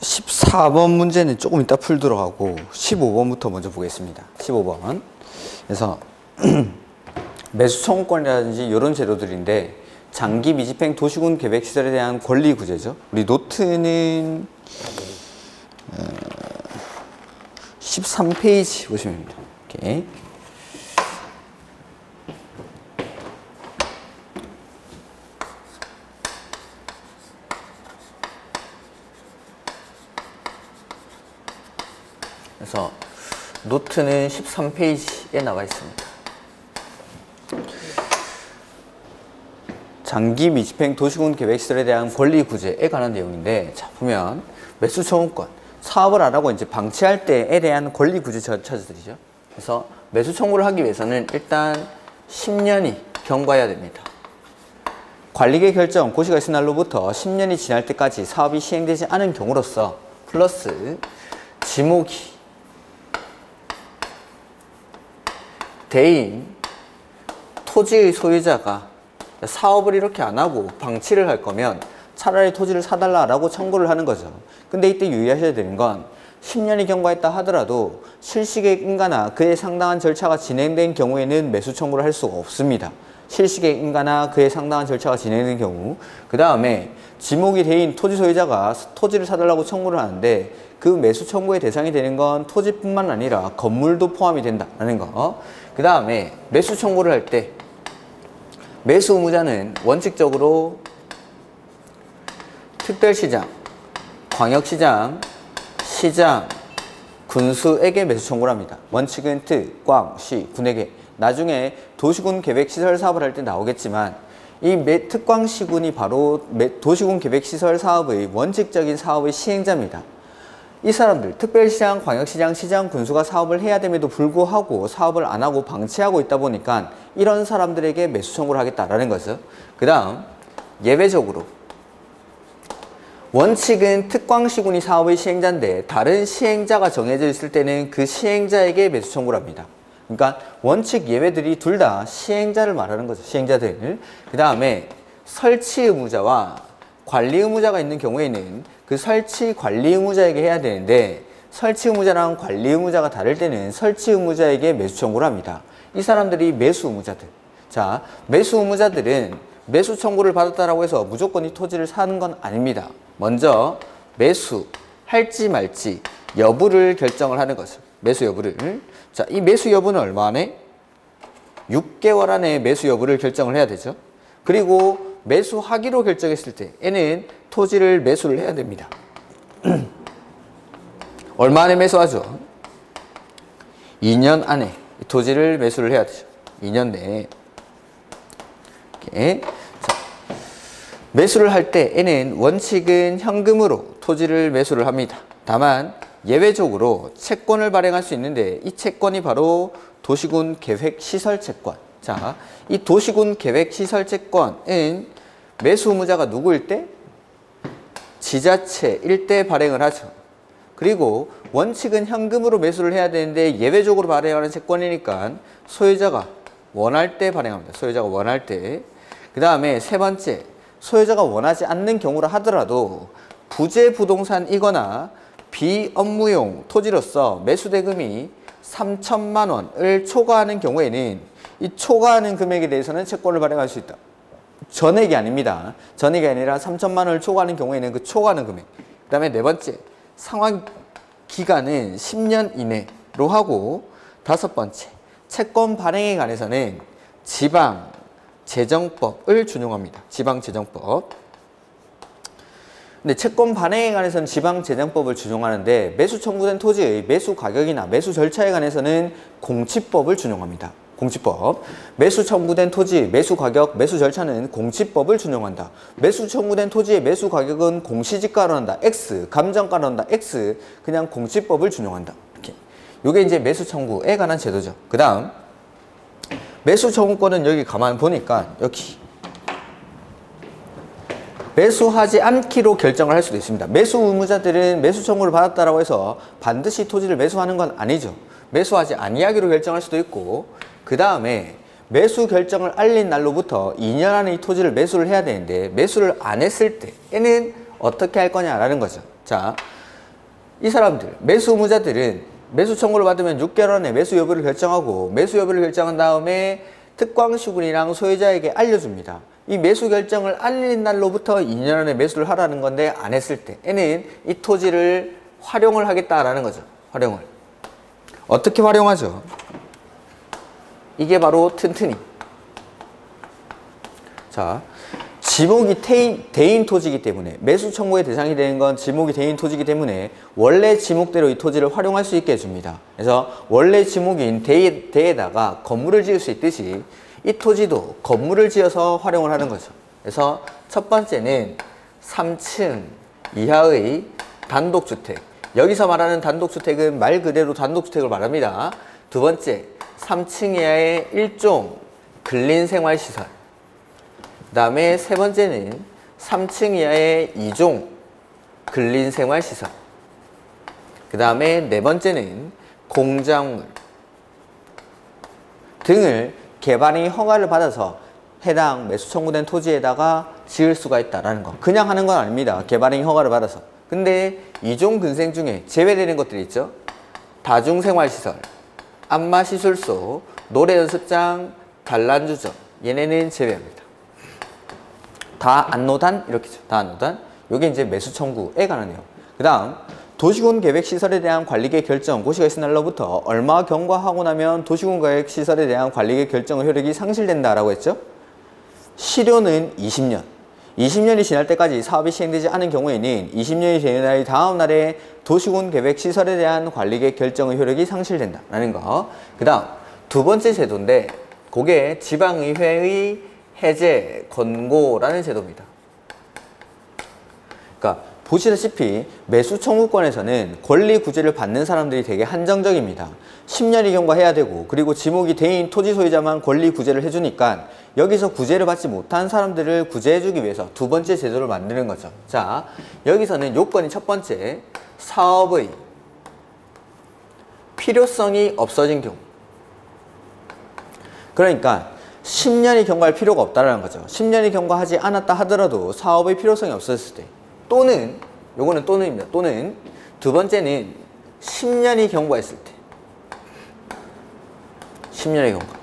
14번 문제는 조금 이따 풀도록 하고 15번부터 먼저 보겠습니다. 15번. 그래서 매수 청구권이라든지 이런 제도들인데 장기 미집행 도시군 계획 시설에 대한 권리 구제죠. 우리 노트는 13페이지 보시면 됩니다. 이렇게. 그래서 노트는 13페이지에 나와 있습니다. 장기 미집행 도시군 계획시설에 대한 권리 구제에 관한 내용인데, 자 보면 매수 청구권, 사업을 안 하고 이제 방치할 때에 대한 권리 구제 절차들이죠. 그래서 매수 청구를 하기 위해서는 일단 10년이 경과해야 됩니다. 관리계 결정 고시가 있은 날로부터 10년이 지날 때까지 사업이 시행되지 않은 경우로서 플러스 지목이 대인 토지의 소유자가 사업을 이렇게 안 하고 방치를 할 거면 차라리 토지를 사달라라고 청구를 하는 거죠. 근데 이때 유의하셔야 되는 건 10년이 경과했다 하더라도 실시계획 인가나 그에 상당한 절차가 진행된 경우에는 매수 청구를 할 수가 없습니다. 실시계획 인가나 그에 상당한 절차가 진행된 경우, 그 다음에 지목이 대인 토지 소유자가 토지를 사달라고 청구를 하는데 그 매수 청구의 대상이 되는 건 토지뿐만 아니라 건물도 포함이 된다는 거. 그 다음에 매수 청구를 할 때 매수 의무자는 원칙적으로 특별시장, 광역시장, 시장, 군수에게 매수 청구를 합니다. 원칙은 특, 광, 시, 군에게. 나중에 도시군 계획시설 사업을 할 때 나오겠지만 이 특광시군이 바로 도시군 계획시설 사업의 원칙적인 사업의 시행자입니다. 이 사람들, 특별시장, 광역시장, 시장, 군수가 사업을 해야 됨에도 불구하고 사업을 안 하고 방치하고 있다 보니까 이런 사람들에게 매수 청구를 하겠다라는 거죠. 그 다음, 예외적으로 원칙은 특광시군이 사업의 시행자인데 다른 시행자가 정해져 있을 때는 그 시행자에게 매수 청구를 합니다. 그러니까 원칙 예외들이 둘 다 시행자를 말하는 거죠. 시행자들. 그 다음에 설치 의무자와 관리 의무자가 있는 경우에는 그 설치 관리 의무자에게 해야 되는데 설치 의무자랑 관리 의무자가 다를 때는 설치 의무자에게 매수 청구를 합니다. 이 사람들이 매수 의무자들. 자, 매수 의무자들은 매수 청구를 받았다라고 해서 무조건 이 토지를 사는 건 아닙니다. 먼저 매수할지 말지 여부를 결정을 하는 거죠. 매수 여부를. 자, 이 매수 여부는 얼마 안에? 6개월 안에 매수 여부를 결정을 해야 되죠. 그리고 매수하기로 결정했을 때에는 토지를 매수를 해야 됩니다. 얼마 안에 매수하죠? 2년 안에 토지를 매수를 해야 되죠. 2년 내에. 이렇게. 자, 매수를 할 때에는 원칙은 현금으로 토지를 매수를 합니다. 다만 예외적으로 채권을 발행할 수 있는데 이 채권이 바로 도시군 계획시설 채권. 자, 이 도시군 계획시설 채권은 매수 의무자가 누구일 때? 지자체일 때 발행을 하죠. 그리고 원칙은 현금으로 매수를 해야 되는데 예외적으로 발행하는 채권이니까 소유자가 원할 때 발행합니다. 소유자가 원할 때. 그 다음에 세 번째, 소유자가 원하지 않는 경우라 하더라도 부재 부동산이거나 비업무용 토지로서 매수대금이 3천만 원을 초과하는 경우에는 이 초과하는 금액에 대해서는 채권을 발행할 수 있다. 전액이 아닙니다. 전액이 아니라 3천만 원을 초과하는 경우에는 그 초과하는 금액. 그 다음에 네 번째, 상환 기간은 10년 이내로 하고 다섯 번째, 채권 발행에 관해서는 지방재정법을 준용합니다. 지방재정법. 근데 채권 발행에 관해서는 지방재정법을 준용하는데 매수 청구된 토지의 매수 가격이나 매수 절차에 관해서는 공치법을 준용합니다. 공치법. 매수 청구된 토지, 매수 가격, 매수 절차는 공치법을 준용한다. 매수 청구된 토지의 매수 가격은 공시지가로 한다. X. 감정가로 한다. X. 그냥 공치법을 준용한다. 이렇게. 요게 이제 매수 청구에 관한 제도죠. 그 다음, 매수 청구권은 여기 가만 보니까 여기 매수하지 않기로 결정을 할 수도 있습니다. 매수 의무자들은 매수 청구를 받았다라고 해서 반드시 토지를 매수하는 건 아니죠. 매수하지 아니하기로 결정할 수도 있고, 그 다음에 매수 결정을 알린 날로부터 2년 안에 이 토지를 매수를 해야 되는데 매수를 안 했을 때에는 어떻게 할 거냐라는 거죠. 자, 이 사람들, 매수 의무자들은 매수 청구를 받으면 6개월 안에 매수 여부를 결정하고 매수 여부를 결정한 다음에 특광시군이랑 소유자에게 알려줍니다. 이 매수 결정을 알린 날로부터 2년 안에 매수를 하라는 건데 안 했을 때에는 이 토지를 활용을 하겠다라는 거죠. 활용을. 어떻게 활용하죠? 이게 바로 튼튼히. 자, 지목이 대인 토지이기 때문에 매수 청구의 대상이 되는 건 지목이 대인 토지이기 때문에 원래 지목대로 이 토지를 활용할 수 있게 해줍니다. 그래서 원래 지목인 대에다가 건물을 지을 수 있듯이 이 토지도 건물을 지어서 활용을 하는 거죠. 그래서 첫 번째는 3층 이하의 단독주택. 여기서 말하는 단독주택은 말 그대로 단독주택을 말합니다. 두 번째, 3층 이하의 일종 근린생활시설. 그 다음에 세 번째는 3층 이하의 2종 근린생활시설. 그 다음에 네 번째는 공작물 등을 개발이 허가를 받아서 해당 매수 청구된 토지에다가 지을 수가 있다라는 거. 그냥 하는 건 아닙니다. 개발이 허가를 받아서. 근데 2종 근생 중에 제외되는 것들이 있죠. 다중생활시설, 안마시술소, 노래연습장, 단란주점. 얘네는 제외합니다. 다안노단 이렇게죠. 다안노단. 요게 이제 매수 청구에 관한 내용. 그 다음 도시군 계획시설에 대한 관리계획 결정 고시가 있은 날로부터 얼마 경과하고 나면 도시군 계획시설에 대한 관리계획 결정의 효력이 상실된다라고 했죠. 실효는 20년. 20년이 지날 때까지 사업이 시행되지 않은 경우에는 20년이 되는 날 다음 날에 도시군 계획시설에 대한 관리계획 결정의 효력이 상실된다라는 거. 그 다음 두 번째 제도인데 그게 지방의회의 해제 권고라는 제도입니다. 그러니까 보시다시피 매수 청구권에서는 권리 구제를 받는 사람들이 되게 한정적입니다. 10년이 경과해야 되고 그리고 지목이 대인 토지 소유자만 권리 구제를 해주니까 여기서 구제를 받지 못한 사람들을 구제해주기 위해서 두 번째 제도를 만드는 거죠. 자, 여기서는 요건이 첫 번째, 사업의 필요성이 없어진 경우. 그러니까 10년이 경과할 필요가 없다는 거죠. 10년이 경과하지 않았다 하더라도 사업의 필요성이 없었을 때, 또는 요거는 또는입니다. 또는 두 번째는 10년이 경과했을 때, 10년의 경과.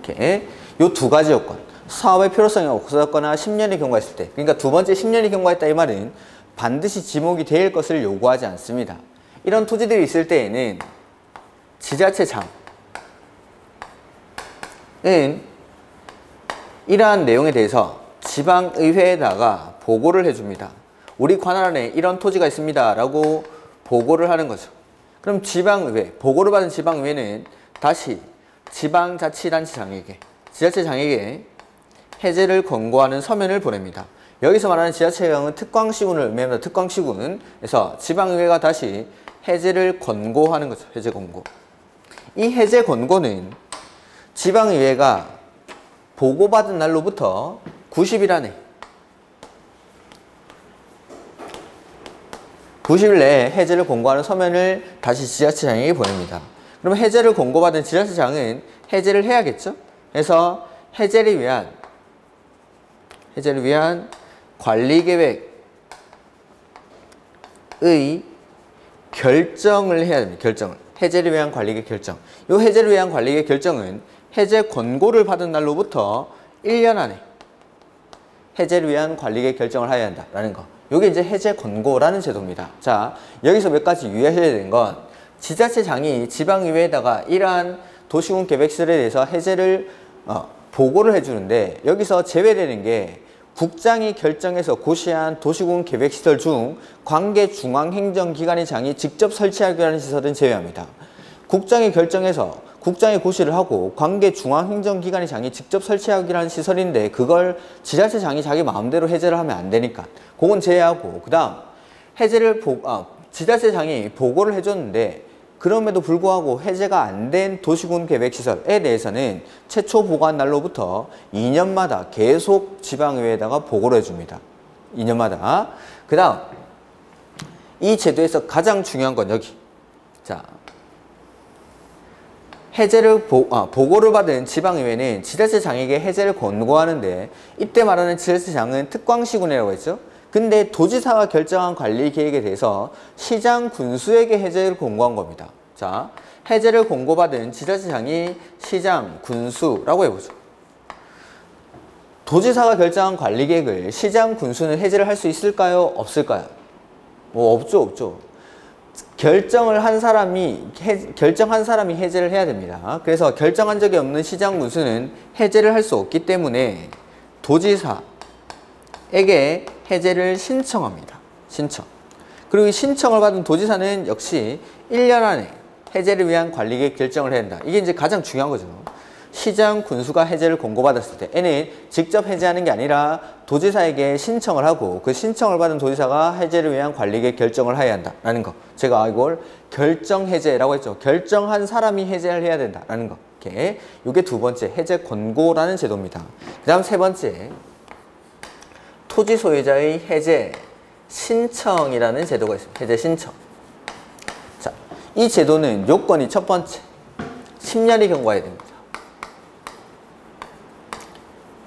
이렇게 요 두 가지 요건. 사업의 필요성이 없었거나 10년이 경과했을 때. 그러니까 두 번째 10년이 경과했다 이 말은 반드시 지목이 될 것을 요구하지 않습니다. 이런 토지들이 있을 때에는 지자체장은 이러한 내용에 대해서 지방의회에다가 보고를 해줍니다. 우리 관할 안에 이런 토지가 있습니다 라고 보고를 하는 거죠. 그럼 지방의회, 보고를 받은 지방의회는 다시 지방자치단체장에게, 지자체장에게 해제를 권고하는 서면을 보냅니다. 여기서 말하는 지자체장은 특광시군을 의미합니다. 특광시군에서 지방의회가 다시 해제를 권고하는 거죠. 해제 권고. 이 해제 권고는 지방의회가 보고받은 날로부터 90일 안에 90일 내에 해제를 권고하는 서면을 다시 지자체장에게 보냅니다. 그럼 해제를 권고받은 지자체장은 해제를 해야겠죠? 그래서 해제를 위한 관리계획의 결정을 해야 됩니다. 결정을. 해제를 위한 관리계획 결정. 이 해제를 위한 관리계획 결정은 해제 권고를 받은 날로부터 1년 안에 해제를 위한 관리계획 결정을 해야 한다라는 거. 이게 이제 해제 권고라는 제도입니다. 자, 여기서 몇 가지 유의하셔야 되는 건 지자체장이 지방의회에다가 이러한 도시군 계획시설에 대해서 해제를 보고를 해주는데 여기서 제외되는 게 국장이 결정해서 고시한 도시군 계획시설 중 관계 중앙행정기관의 직접 설치하기로 하는 시설은 제외합니다. 국장이 결정해서 국장이 고시를 하고 관계 중앙행정기관의 장이 직접 설치하기로 하는 시설인데 그걸 지자체장이 자기 마음대로 해제를 하면 안 되니까 그건 제외하고, 그 다음 해제를 지자체장이 보고를 해줬는데 그럼에도 불구하고 해제가 안 된 도시군 계획시설에 대해서는 최초 보고한 날로부터 2년마다 계속 지방의회에다가 보고를 해줍니다. 2년마다. 그 다음 이 제도에서 가장 중요한 건 여기. 자, 해제를 보고를 받은 지방의회는 지자체장에게 해제를 권고하는데 이때 말하는 지자체장은 특광시군이라고 했죠. 그 근데 도지사가 결정한 관리 계획에 대해서 시장 군수에게 해제를 공고한 겁니다. 자, 해제를 공고받은 지자체장이 시장 군수라고 해보죠. 도지사가 결정한 관리 계획을 시장 군수는 해제를 할 수 있을까요? 없을까요? 뭐 없죠. 결정한 사람이 해제를 해야 됩니다. 그래서 결정한 적이 없는 시장 군수는 해제를 할 수 없기 때문에 도지사에게 해제를 신청합니다. 신청. 그리고 이 신청을 받은 도지사는 역시 1년 안에 해제를 위한 관리계획 결정을 해야 된다. 이게 이제 가장 중요한 거죠. 시장 군수가 해제를 공고받았을 때 얘는 직접 해제하는 게 아니라 도지사에게 신청을 하고 그 신청을 받은 도지사가 해제를 위한 관리계획 결정을 해야 한다라는 거. 제가 이걸 결정해제라고 했죠. 결정한 사람이 해제를 해야 된다라는 거. 이렇게. 이게 두 번째 해제 권고라는 제도입니다. 그 다음 세 번째 토지 소유자의 해제 신청이라는 제도가 있습니다. 해제 신청. 자, 이 제도는 요건이 첫 번째 10년이 경과해야 됩니다.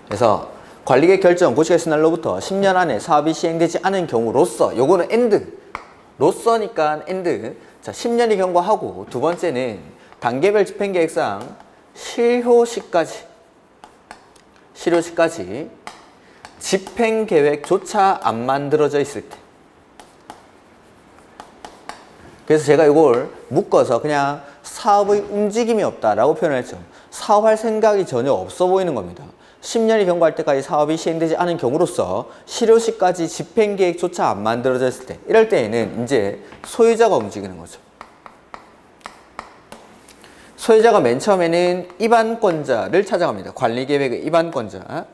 그래서 관리계획 결정 고시가 날로부터 10년 안에 사업이 시행되지 않은 경우로서 요거는 로서니까 자, 10년이 경과하고 두 번째는 단계별 집행계획상 실효시까지 집행계획조차 안 만들어져 있을 때. 그래서 제가 이걸 묶어서 그냥 사업의 움직임이 없다라고 표현했죠. 사업할 생각이 전혀 없어 보이는 겁니다. 10년이 경과할 때까지 사업이 시행되지 않은 경우로서 실효시까지 집행계획조차 안 만들어져 있을 때, 이럴 때에는 이제 소유자가 움직이는 거죠. 소유자가 맨 처음에는 입안권자를 찾아갑니다. 관리계획의 입안권자.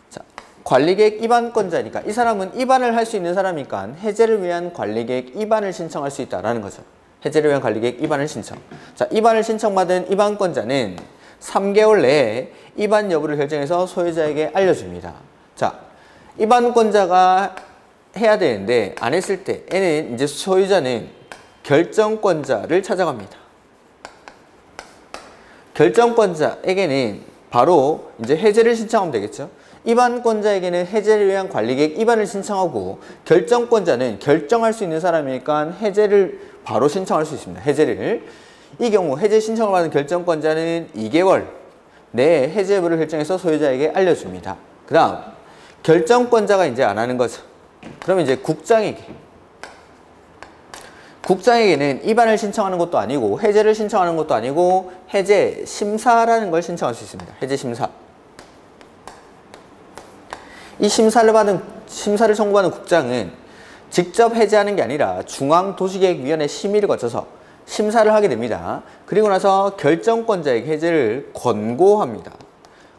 자, 관리계획 입안권자니까 이 사람은 입안을 할 수 있는 사람이니까 해제를 위한 관리계획 입안을 신청할 수 있다라는 거죠. 해제를 위한 관리계획 입안을 신청. 자, 입안을 신청받은 입안권자는 3개월 내에 입안 여부를 결정해서 소유자에게 알려줍니다. 자, 입안권자가 해야 되는데 안 했을 때 얘는 이제 소유자는 결정권자를 찾아갑니다. 결정권자에게는 바로 이제 해제를 신청하면 되겠죠. 입안권자에게는 해제를 위한 관리계획 입안을 신청하고 결정권자는 결정할 수 있는 사람이니까 해제를 바로 신청할 수 있습니다. 해제를. 이 경우 해제 신청을 받은 결정권자는 2개월 내에 해제 여부를 결정해서 소유자에게 알려줍니다. 그 다음 결정권자가 이제 안 하는 거죠. 그러면 이제 국장에게는 입안을 신청하는 것도 아니고 해제를 신청하는 것도 아니고 해제 심사라는 걸 신청할 수 있습니다. 해제 심사. 이 심사를 청구하는 국장은 직접 해제하는 게 아니라 중앙도시계획위원회 심의를 거쳐서 심사를 하게 됩니다. 그리고 나서 결정권자에게 해제를 권고합니다.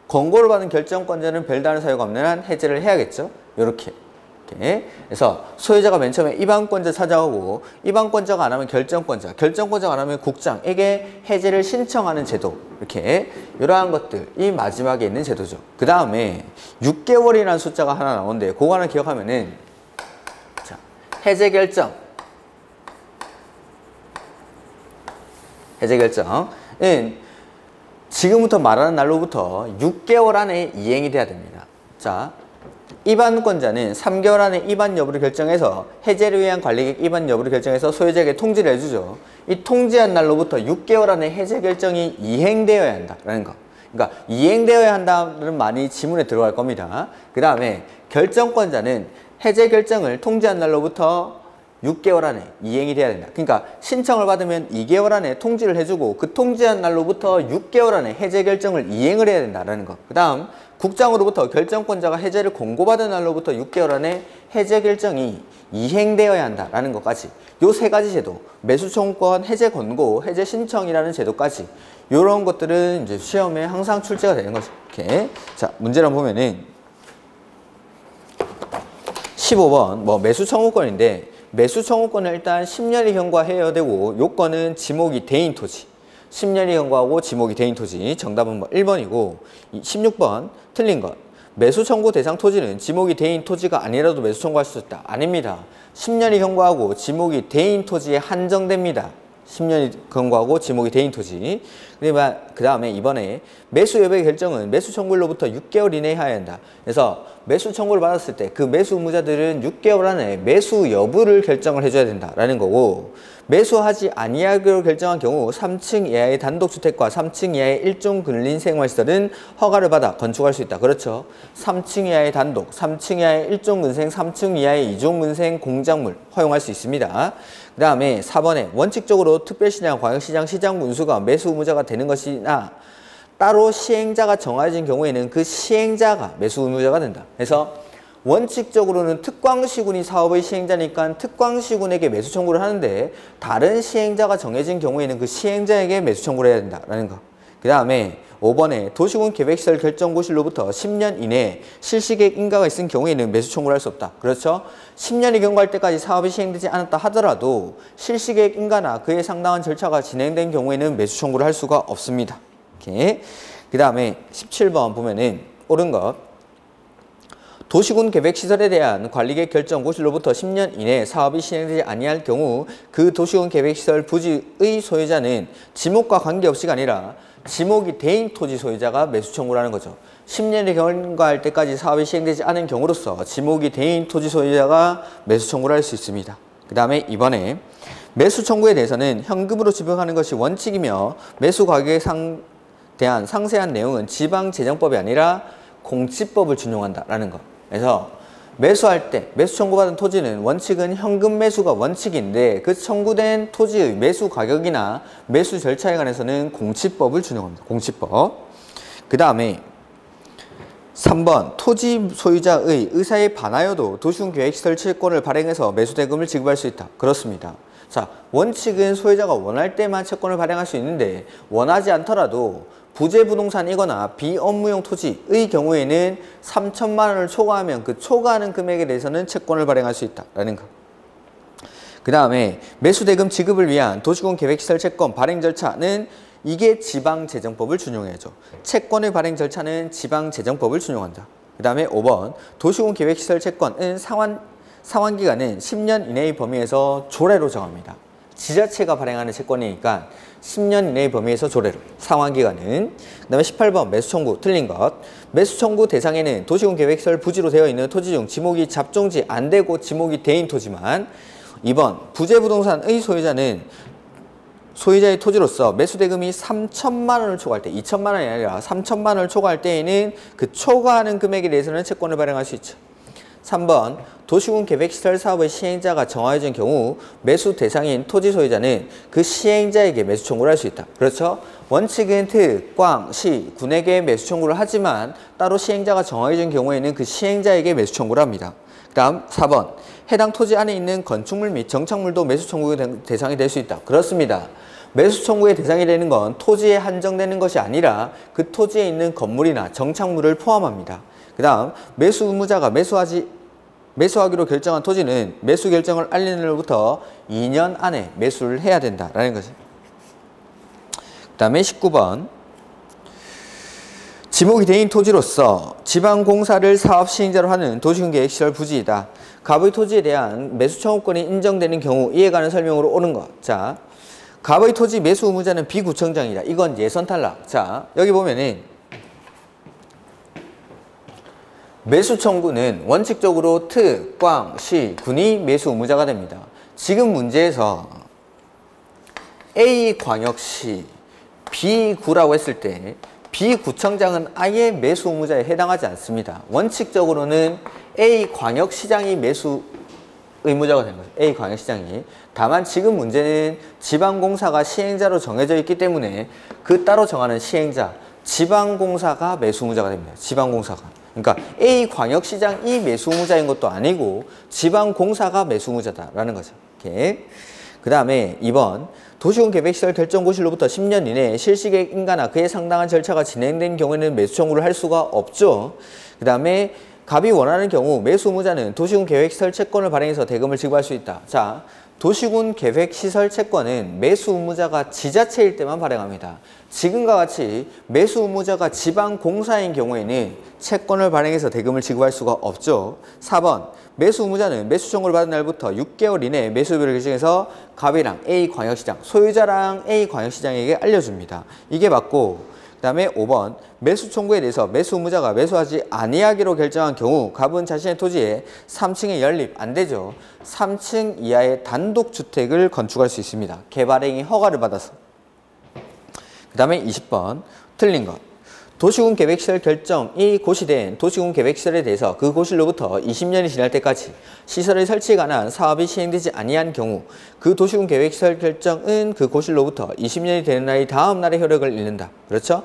권고를 받은 결정권자는 별다른 사유가 없는 한 해제를 해야겠죠. 이렇게. 그래서 소유자가 맨 처음에 입안권자 찾아오고 입안권자가 안 하면 결정권자가 안 하면 국장에게 해제를 신청하는 제도. 이렇게 이러한 것들이 마지막에 있는 제도죠. 그 다음에 6개월이라는 숫자가 하나 나오는데 그거 하나 기억하면은 자, 해제 결정은 지금부터 말하는 날로부터 6개월 안에 이행이 돼야 됩니다. 자, 입안권자는 3개월 안에 입안 여부를 결정해서 해제를 위한 관리계획 입안 여부를 결정해서 소유자에게 통지를 해주죠. 이 통지한 날로부터 6개월 안에 해제 결정이 이행되어야 한다라는 거. 그러니까 이행되어야 한다는 말이 지문에 들어갈 겁니다. 그 다음에 결정권자는 해제 결정을 통지한 날로부터 6개월 안에 이행이 돼야 된다. 그러니까 신청을 받으면 2개월 안에 통지를 해주고 그 통지한 날로부터 6개월 안에 해제 결정을 이행을 해야 된다는 거. 그 다음 국장으로부터 결정권자가 해제를 공고받은 날로부터 6개월 안에 해제 결정이 이행되어야 한다는 것까지 요 세 가지 제도, 매수청구권, 해제 권고, 해제 신청이라는 제도까지 이런 것들은 이제 시험에 항상 출제가 되는 거죠. 이렇게. 자, 문제를 한번 보면은 15번 매수청구권인데 매수청구권은 일단 10년이 경과해야 되고 요건은 지목이 대인 토지. 10년이 경과하고 지목이 대인 토지. 정답은 1번이고 16번 틀린 것. 매수청구 대상 토지는 지목이 대인 토지가 아니라도 매수청구할 수 있다. 아닙니다. 10년이 경과하고 지목이 대인 토지에 한정됩니다. 10년이 경과하고 지목이 대인 토지. 그 다음에 이번에 매수 여부의 결정은 매수 청구일로부터 6개월 이내에 해야 한다. 그래서 매수 청구를 받았을 때 그 매수 의무자들은 6개월 안에 매수 여부를 결정을 해줘야 된다라는 거고, 매수하지 아니하기로 결정한 경우 3층 이하의 단독주택과 3층 이하의 일종 근린생활시설은 허가를 받아 건축할 수 있다. 그렇죠. 3층 이하의 단독, 3층 이하의 일종 근생, 3층 이하의 이종 근생 공작물 허용할 수 있습니다. 그 다음에 4번에 원칙적으로 특별시장, 광역시장, 시장 운수가 매수 의무자가 되는 것이나 따로 시행자가 정해진 경우에는 그 시행자가 매수 의무자가 된다. 그래서 원칙적으로는 특광시군이 사업의 시행자니까 특광시군에게 매수 청구를 하는데, 다른 시행자가 정해진 경우에는 그 시행자에게 매수 청구를 해야 된다라는 거. 그 다음에 5번에 도시군 계획시설 결정고시로부터 10년 이내에 실시계획 인가가 있은 경우에는 매수 청구를 할 수 없다. 그렇죠? 10년이 경과할 때까지 사업이 시행되지 않았다 하더라도 실시계획 인가나 그에 상당한 절차가 진행된 경우에는 매수 청구를 할 수가 없습니다. 그 다음에 17번 보면은 옳은 것. 도시군 계획시설에 대한 관리계획 결정고시로부터 10년 이내에 사업이 시행되지 아니할 경우 그 도시군 계획시설 부지의 소유자는 지목과 관계없이가 아니라 지목이 대인 토지 소유자가 매수 청구를 하는 거죠. 10년이 경과할 때까지 사업이 시행되지 않은 경우로서 지목이 대인 토지 소유자가 매수 청구를 할 수 있습니다. 그 다음에 이번에 매수 청구에 대해서는 현금으로 지불하는 것이 원칙이며 매수 가격에 대한 상세한 내용은 지방재정법이 아니라 공지법을 준용한다라는 것. 그래서 매수할 때 매수 청구받은 토지는 원칙은 현금 매수가 원칙인데 그 청구된 토지의 매수 가격이나 매수 절차에 관해서는 공지법을 준용합니다. 공지법. 그 다음에 3번 토지 소유자의 의사에 반하여도 도시군 계획시설 채권을 발행해서 매수대금을 지급할 수 있다. 그렇습니다. 자, 원칙은 소유자가 원할 때만 채권을 발행할 수 있는데 원하지 않더라도 부재부동산이거나 비업무용 토지의 경우에는 3천만 원을 초과하면 그 초과하는 금액에 대해서는 채권을 발행할 수 있다라는 거. 그 다음에 매수대금 지급을 위한 도시군 계획시설 채권 발행 절차는 이게 지방재정법을 준용해야죠. 채권의 발행 절차는 지방재정법을 준용한다. 그 다음에 5번 도시군 계획시설 채권은 상환기간은 10년 이내의 범위에서 조례로 정합니다. 지자체가 발행하는 채권이니까 10년 이내의 범위에서 조례로. 상환기간은. 그 다음에 18번 매수청구 틀린 것. 매수청구 대상에는 도시군 계획시설 부지로 되어 있는 토지 중 지목이 잡종지 안 되고 지목이 대인 토지만. 2번 부재부동산의 소유자는 소유자의 토지로서 매수대금이 3천만 원을 초과할 때 2천만 원이 아니라 3천만 원을 초과할 때에는 그 초과하는 금액에 대해서는 채권을 발행할 수 있죠. 3번 도시군 계획시설 사업의 시행자가 정해진 경우 매수 대상인 토지 소유자는 그 시행자에게 매수 청구를 할 수 있다. 그렇죠? 원칙은 특, 광, 시, 군에게 매수 청구를 하지만 따로 시행자가 정해진 경우에는 그 시행자에게 매수 청구를 합니다. 그 다음 4번 해당 토지 안에 있는 건축물 및 정착물도 매수 청구의 대상이 될 수 있다. 그렇습니다. 매수 청구의 대상이 되는 건 토지에 한정되는 것이 아니라 그 토지에 있는 건물이나 정착물을 포함합니다. 그 다음 매수 의무자가 매수하기로 결정한 토지는 매수 결정을 알리는 날로부터 2년 안에 매수를 해야 된다라는 거죠. 그 다음에 19번 지목이 대인 토지로서 지방공사를 사업 시행자로 하는 도시군 계획시설 부지이다. 갑의 토지에 대한 매수 청구권이 인정되는 경우 이에 관한 설명으로 옳은 것. 자, 갑의 토지 매수 의무자는 비구청장이다. 이건 예선 탈락. 자, 여기 보면은 매수 청구는 원칙적으로 특, 광, 시, 군이 매수 의무자가 됩니다. 지금 문제에서 A광역시, B구라고 했을 때 B구청장은 아예 매수 의무자에 해당하지 않습니다. 원칙적으로는 A광역시장이 매수 의무자가 된 거죠. A광역시장이. 다만 지금 문제는 지방공사가 시행자로 정해져 있기 때문에 그 따로 정하는 시행자, 지방공사가 매수 의무자가 됩니다. 지방공사가. 그러니까 A광역시장이 매수 의무자인 것도 아니고 지방공사가 매수 의무자다라는 거죠. 이렇게. 그 다음에 2번 도시군 계획시설 결정고시로부터 10년 이내에 실시계획 인가나 그에 상당한 절차가 진행된 경우에는 매수 청구를 할 수가 없죠. 그 다음에 갑이 원하는 경우 매수 의무자는 도시군 계획시설 채권을 발행해서 대금을 지급할 수 있다. 자, 도시군 계획시설 채권은 매수 의무자가 지자체일 때만 발행합니다. 지금과 같이 매수 의무자가 지방공사인 경우에는 채권을 발행해서 대금을 지급할 수가 없죠. 4번 매수 의무자는 매수 청구를 받은 날부터 6개월 이내에 매수비를 결정해서 갑이랑 A광역시장, 소유자랑 A광역시장에게 알려줍니다. 이게 맞고, 그 다음에 5번 매수 청구에 대해서 매수 의무자가 매수하지 아니하기로 결정한 경우 갑은 자신의 토지에 3층에 연립 안 되죠. 3층 이하의 단독주택을 건축할 수 있습니다. 개발행위 허가를 받아서. 그 다음에 20번 틀린 것. 도시군 계획시설 결정이 고시된 도시군 계획시설에 대해서 그 고시로부터 20년이 지날 때까지 시설의 설치에 관한 사업이 시행되지 아니한 경우 그 도시군 계획시설 결정은 그 고시로부터 20년이 되는 날이 다음 날의 효력을 잃는다. 그렇죠?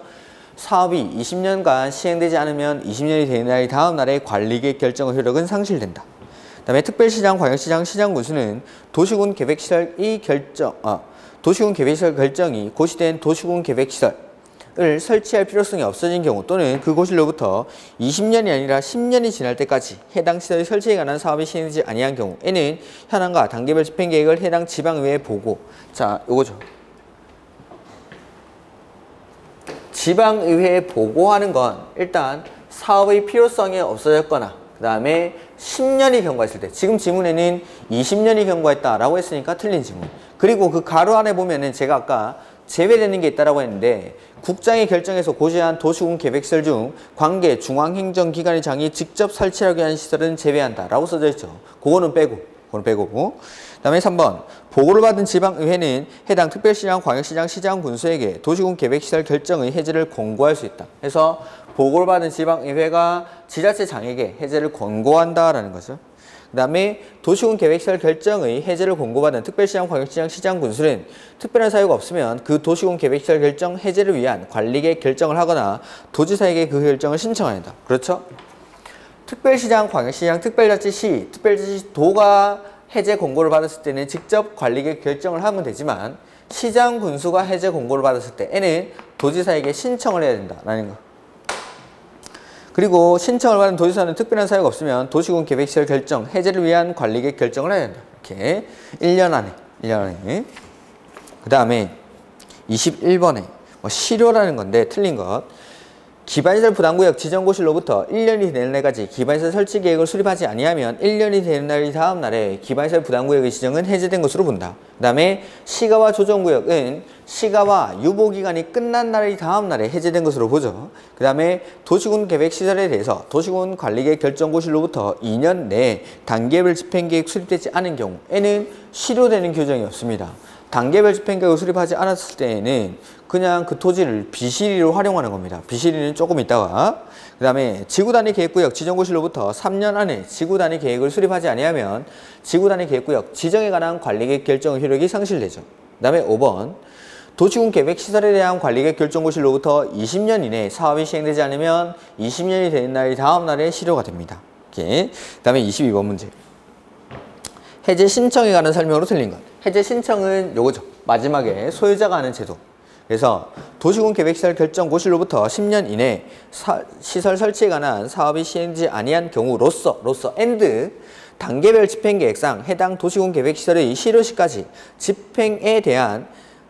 사업이 20년간 시행되지 않으면 20년이 되는 날이 다음 날의 관리계획 결정의 효력은 상실된다. 그 다음에 특별시장, 광역시장, 시장군수는 도시군 계획시설이 도시군 계획시설 결정이 고시된 도시군 계획시설 을 설치할 필요성이 없어진 경우 또는 그 고시로부터 20년이 아니라 10년이 지날 때까지 해당 시설의 설치에 관한 사업이 시행되지 아니한 경우에는 현황과 단계별 집행계획을 해당 지방의회에 보고 자 요거죠. 지방의회에 보고하는 건 일단 사업의 필요성이 없어졌거나 그 다음에 10년이 경과했을 때 지금 지문에는 20년이 경과했다라고 했으니까 틀린 지문. 그리고 그 가로 안에 보면은 제가 아까 제외되는 게 있다라고 했는데 국장이 결정해서 고시한 도시군 계획시설 중 관계 중앙행정기관의 장이 직접 설치하기 위한 시설은 제외한다 라고 써져 있죠. 그거는 빼고. 그 다음에 3번 보고를 받은 지방의회는 해당 특별시장, 광역시장, 시장군수에게 도시군 계획시설 결정의 해제를 권고할 수 있다. 그래서 보고를 받은 지방의회가 지자체장에게 해제를 권고한다라는 거죠. 그 다음에 도시군 계획시설 결정의 해제를 권고받은 특별시장, 광역시장, 시장군수는 특별한 사유가 없으면 그 도시군 계획시설 결정 해제를 위한 관리계획 결정을 하거나 도지사에게 그 결정을 신청한다. 그렇죠? 특별시장, 광역시장, 특별자치시, 특별자치도가 해제 권고를 받았을 때는 직접 관리계획 결정을 하면 되지만 시장군수가 해제 권고를 받았을 때에는 도지사에게 신청을 해야 된다라는 거. 그리고 신청을 받은 도지사는 특별한 사유가 없으면 도시군 계획시설 결정, 해제를 위한 관리계획 결정을 해야 된다. 이렇게 1년 안에. 그 다음에 21번에 실효라는 건데 틀린 것. 기반시설 부담구역 지정고시로부터 1년이 되는 날까지 기반시설 설치 계획을 수립하지 아니하면 1년이 되는 날이 다음 날에 기반시설 부담구역의 지정은 해제된 것으로 본다. 그 다음에 시가와 조정구역은 시가와 유보기간이 끝난 날이 다음 날에 해제된 것으로 보죠. 그 다음에 도시군 계획시설에 대해서 도시군 관리계획 결정고시로부터 2년 내에 단계별 집행계획 수립되지 않은 경우에는 실효되는 규정이 없습니다. 단계별 집행계획을 수립하지 않았을 때에는 그냥 그 토지를 비실이로 활용하는 겁니다. 비실이는 조금 있다가. 그 다음에 지구단위 계획구역 지정고시로부터 3년 안에 지구단위 계획을 수립하지 아니하면 지구단위 계획구역 지정에 관한 관리계획 결정의 효력이 상실되죠. 그 다음에 5번 도시군 계획시설에 대한 관리계획 결정고시로부터 20년 이내에 사업이 시행되지 않으면 20년이 되는 날이 다음 날에 실효가 됩니다. 그 다음에 22번 문제. 해제 신청에 관한 설명으로 틀린 것. 해제 신청은 요거죠. 마지막에 소유자가 하는 제도. 그래서 도시군 계획시설 결정 고시로부터 10년 이내 시설 설치에 관한 사업이 시행되지 아니한 경우로서 and 단계별 집행계획상 해당 도시군 계획시설의 실효시까지 집행에 대한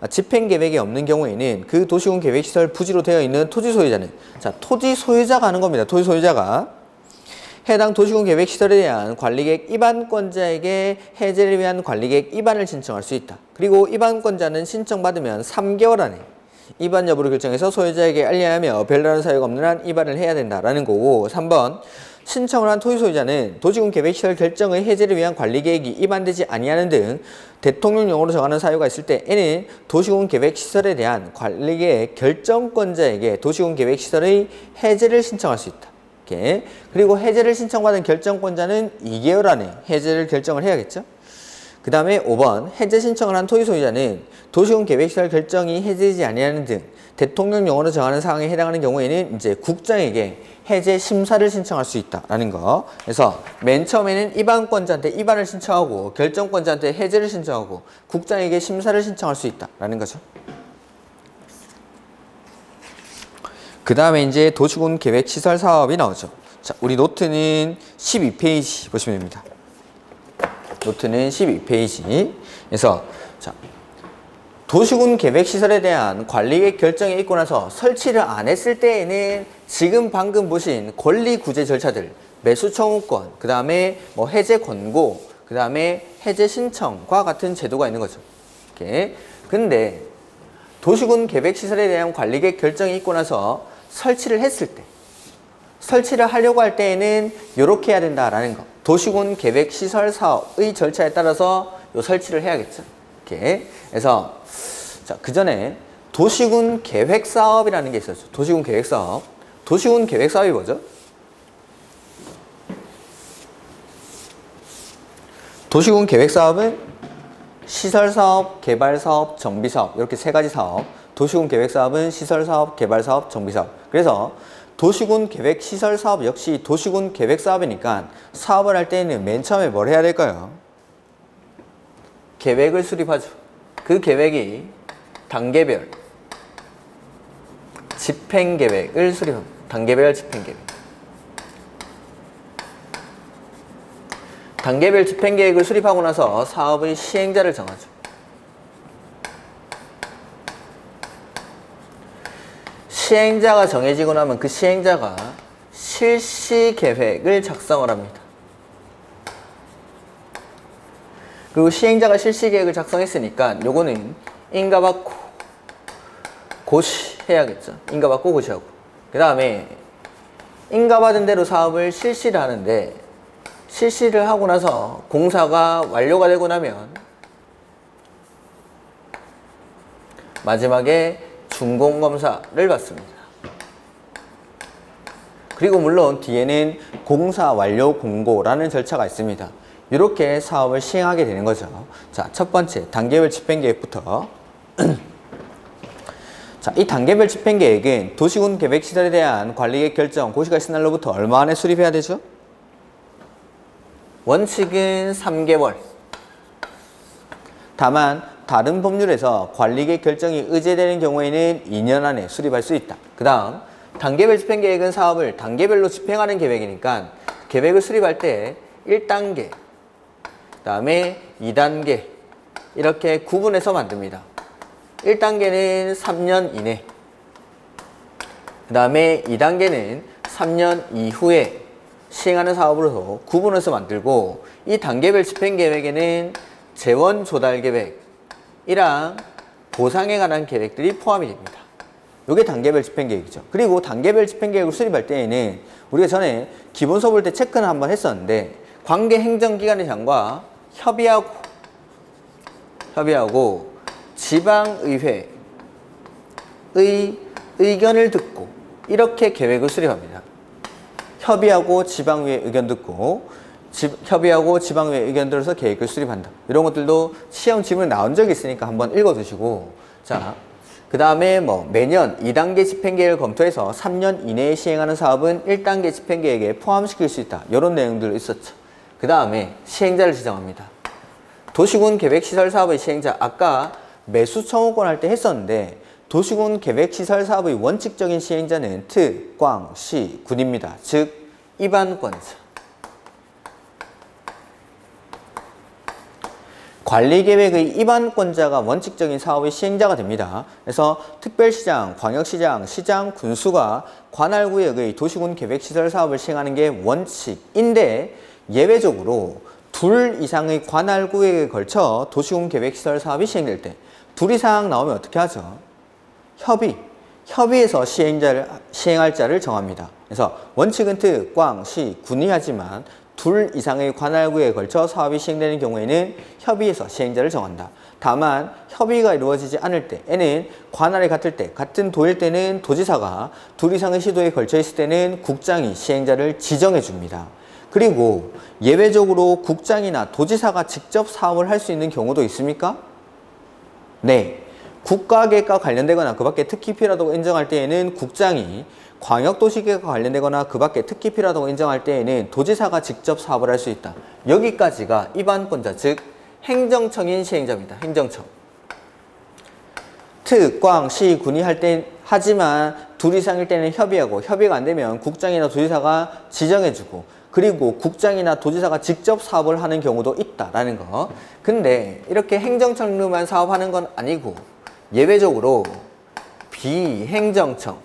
집행계획이 없는 경우에는 그 도시군 계획시설 부지로 되어 있는 토지 소유자는 자 토지 소유자가 하는 겁니다. 토지 소유자가 해당 도시군 계획시설에 대한 관리계획 입안권자에게 해제를 위한 관리계획 입안을 신청할 수 있다. 그리고 입안권자는 신청받으면 3개월 안에 입안 여부를 결정해서 소유자에게 알려야 하며 별다른 사유가 없는 한 입안을 해야 된다라는 거고 3번 신청을 한 토지 소유자는 도시군 계획시설 결정의 해제를 위한 관리계획이 입안되지 아니하는 등 대통령령으로 정하는 사유가 있을 때에는 도시군 계획시설에 대한 관리계획 결정권자에게 도시군 계획시설의 해제를 신청할 수 있다. 그리고 해제를 신청받은 결정권자는 2개월 안에 해제를 결정을 해야겠죠. 그 다음에 5번 해제 신청을 한 토지 소유자는 도시군 계획시설 결정이 해제되지 아니하는 등 대통령령으로 정하는 사항에 해당하는 경우에는 이제 국장에게 해제 심사를 신청할 수 있다라는 거. 그래서 맨 처음에는 입안권자한테 입안을 신청하고 결정권자한테 해제를 신청하고 국장에게 심사를 신청할 수 있다라는 거죠. 그 다음에 이제 도시군 계획시설 사업이 나오죠. 자, 우리 노트는 12페이지 보시면 됩니다. 노트는 12페이지. 그래서 자, 도시군 계획시설에 대한 관리계획 결정이 있고 나서 설치를 안 했을 때에는 지금 방금 보신 권리구제 절차들, 매수청구권, 그 다음에 뭐 해제 권고, 그 다음에 해제 신청과 같은 제도가 있는 거죠. 이렇게. 근데 도시군 계획시설에 대한 관리계획 결정이 있고 나서 설치를 했을 때, 설치를 하려고 할 때에는 이렇게 해야 된다라는 거. 도시군 계획시설 사업의 절차에 따라서 요 설치를 해야겠죠. 이렇게. 그래서 자, 그 전에 도시군 계획사업이라는 게 있었죠. 도시군 계획사업. 도시군 계획사업이 뭐죠? 도시군 계획사업은 시설사업, 개발사업, 정비사업 이렇게 세 가지 사업. 도시군 계획사업은 시설사업, 개발사업, 정비사업. 그래서 도시군 계획시설사업 역시 도시군 계획사업이니까 사업을 할 때는 맨 처음에 뭘 해야 될까요? 계획을 수립하죠. 그 계획이 단계별 집행계획을 수립합니다. 단계별 집행계획. 단계별 집행계획을 수립하고 나서 사업의 시행자를 정하죠. 시행자가 정해지고 나면 그 시행자가 실시계획을 작성을 합니다. 그리고 시행자가 실시계획을 작성했으니까 요거는 인가받고 고시해야겠죠. 인가받고 고시하고. 그 다음에 인가받은 대로 사업을 실시를 하는데 실시를 하고 나서 공사가 완료가 되고 나면 마지막에 준공검사를 받습니다. 그리고 물론 뒤에는 공사 완료 공고라는 절차가 있습니다. 이렇게 사업을 시행하게 되는 거죠. 자, 첫 번째 단계별 집행계획부터. 자, 이 단계별 집행계획은 도시군 계획시설에 대한 관리계획 결정, 고시가 있은 날로부터 얼마 안에 수립해야 되죠? 원칙은 3개월. 다만 다른 법률에서 관리계획 결정이 의제되는 경우에는 2년 안에 수립할 수 있다. 그 다음 단계별 집행계획은 사업을 단계별로 집행하는 계획이니까 계획을 수립할 때 1단계, 그 다음에 2단계 이렇게 구분해서 만듭니다. 1단계는 3년 이내, 그 다음에 2단계는 3년 이후에 시행하는 사업으로서 구분해서 만들고, 이 단계별 집행계획에는 재원 조달 계획이랑 보상에 관한 계획들이 포함이 됩니다. 이게 단계별 집행계획이죠. 그리고 단계별 집행계획을 수립할 때에는 우리가 전에 기본 수업 볼 때 체크는 한번 했었는데 관계 행정기관의 장과 협의하고 지방의회의 의견을 듣고 이렇게 계획을 수립합니다. 협의하고 지방의회 의견 듣고 협의하고 지방의회 의견 들어서 계획을 수립한다. 이런 것들도 시험 질문 나온 적이 있으니까 한번 읽어두시고, 자, 그 다음에 매년 2단계 집행계획을 검토해서 3년 이내에 시행하는 사업은 1단계 집행계획에 포함시킬 수 있다. 이런 내용들 있었죠. 그 다음에 시행자를 지정합니다. 도시군 계획시설 사업의 시행자, 아까 매수 청구권 할 때 했었는데 도시군 계획시설 사업의 원칙적인 시행자는 특, 광, 시, 군입니다. 즉 입안권자. 관리계획의 입안권자가 원칙적인 사업의 시행자가 됩니다. 그래서 특별시장, 광역시장, 시장, 군수가 관할구역의 도시군 계획시설 사업을 시행하는 게 원칙인데 예외적으로 둘 이상의 관할구역에 걸쳐 도시군 계획시설 사업이 시행될 때 둘 이상 나오면 어떻게 하죠? 협의해서 시행할 자를 정합니다. 그래서 원칙은 특, 광, 시, 군이 하지만 둘 이상의 관할구에 걸쳐 사업이 시행되는 경우에는 협의해서 시행자를 정한다. 다만 협의가 이루어지지 않을 때에는 관할이 같을 때, 같은 도일 때는 도지사가 둘 이상의 시도에 걸쳐 있을 때는 국장이 시행자를 지정해 줍니다. 그리고 예외적으로 국장이나 도지사가 직접 사업을 할 수 있는 경우도 있습니까? 네. 국가계획과 관련되거나 그 밖에 특히 필요하다고 인정할 때에는 국장이, 광역도시계획과 관련되거나 그 밖에 특히 필요하다고 인정할 때에는 도지사가 직접 사업을 할 수 있다. 여기까지가 입안권자, 즉 행정청인 시행자입니다. 행정청. 특, 광, 시, 군이 할 때 하지만 둘 이상일 때는 협의하고, 협의가 안 되면 국장이나 도지사가 지정해주고, 그리고 국장이나 도지사가 직접 사업을 하는 경우도 있다라는 거. 근데 이렇게 행정청로만 사업하는 건 아니고 예외적으로 비행정청도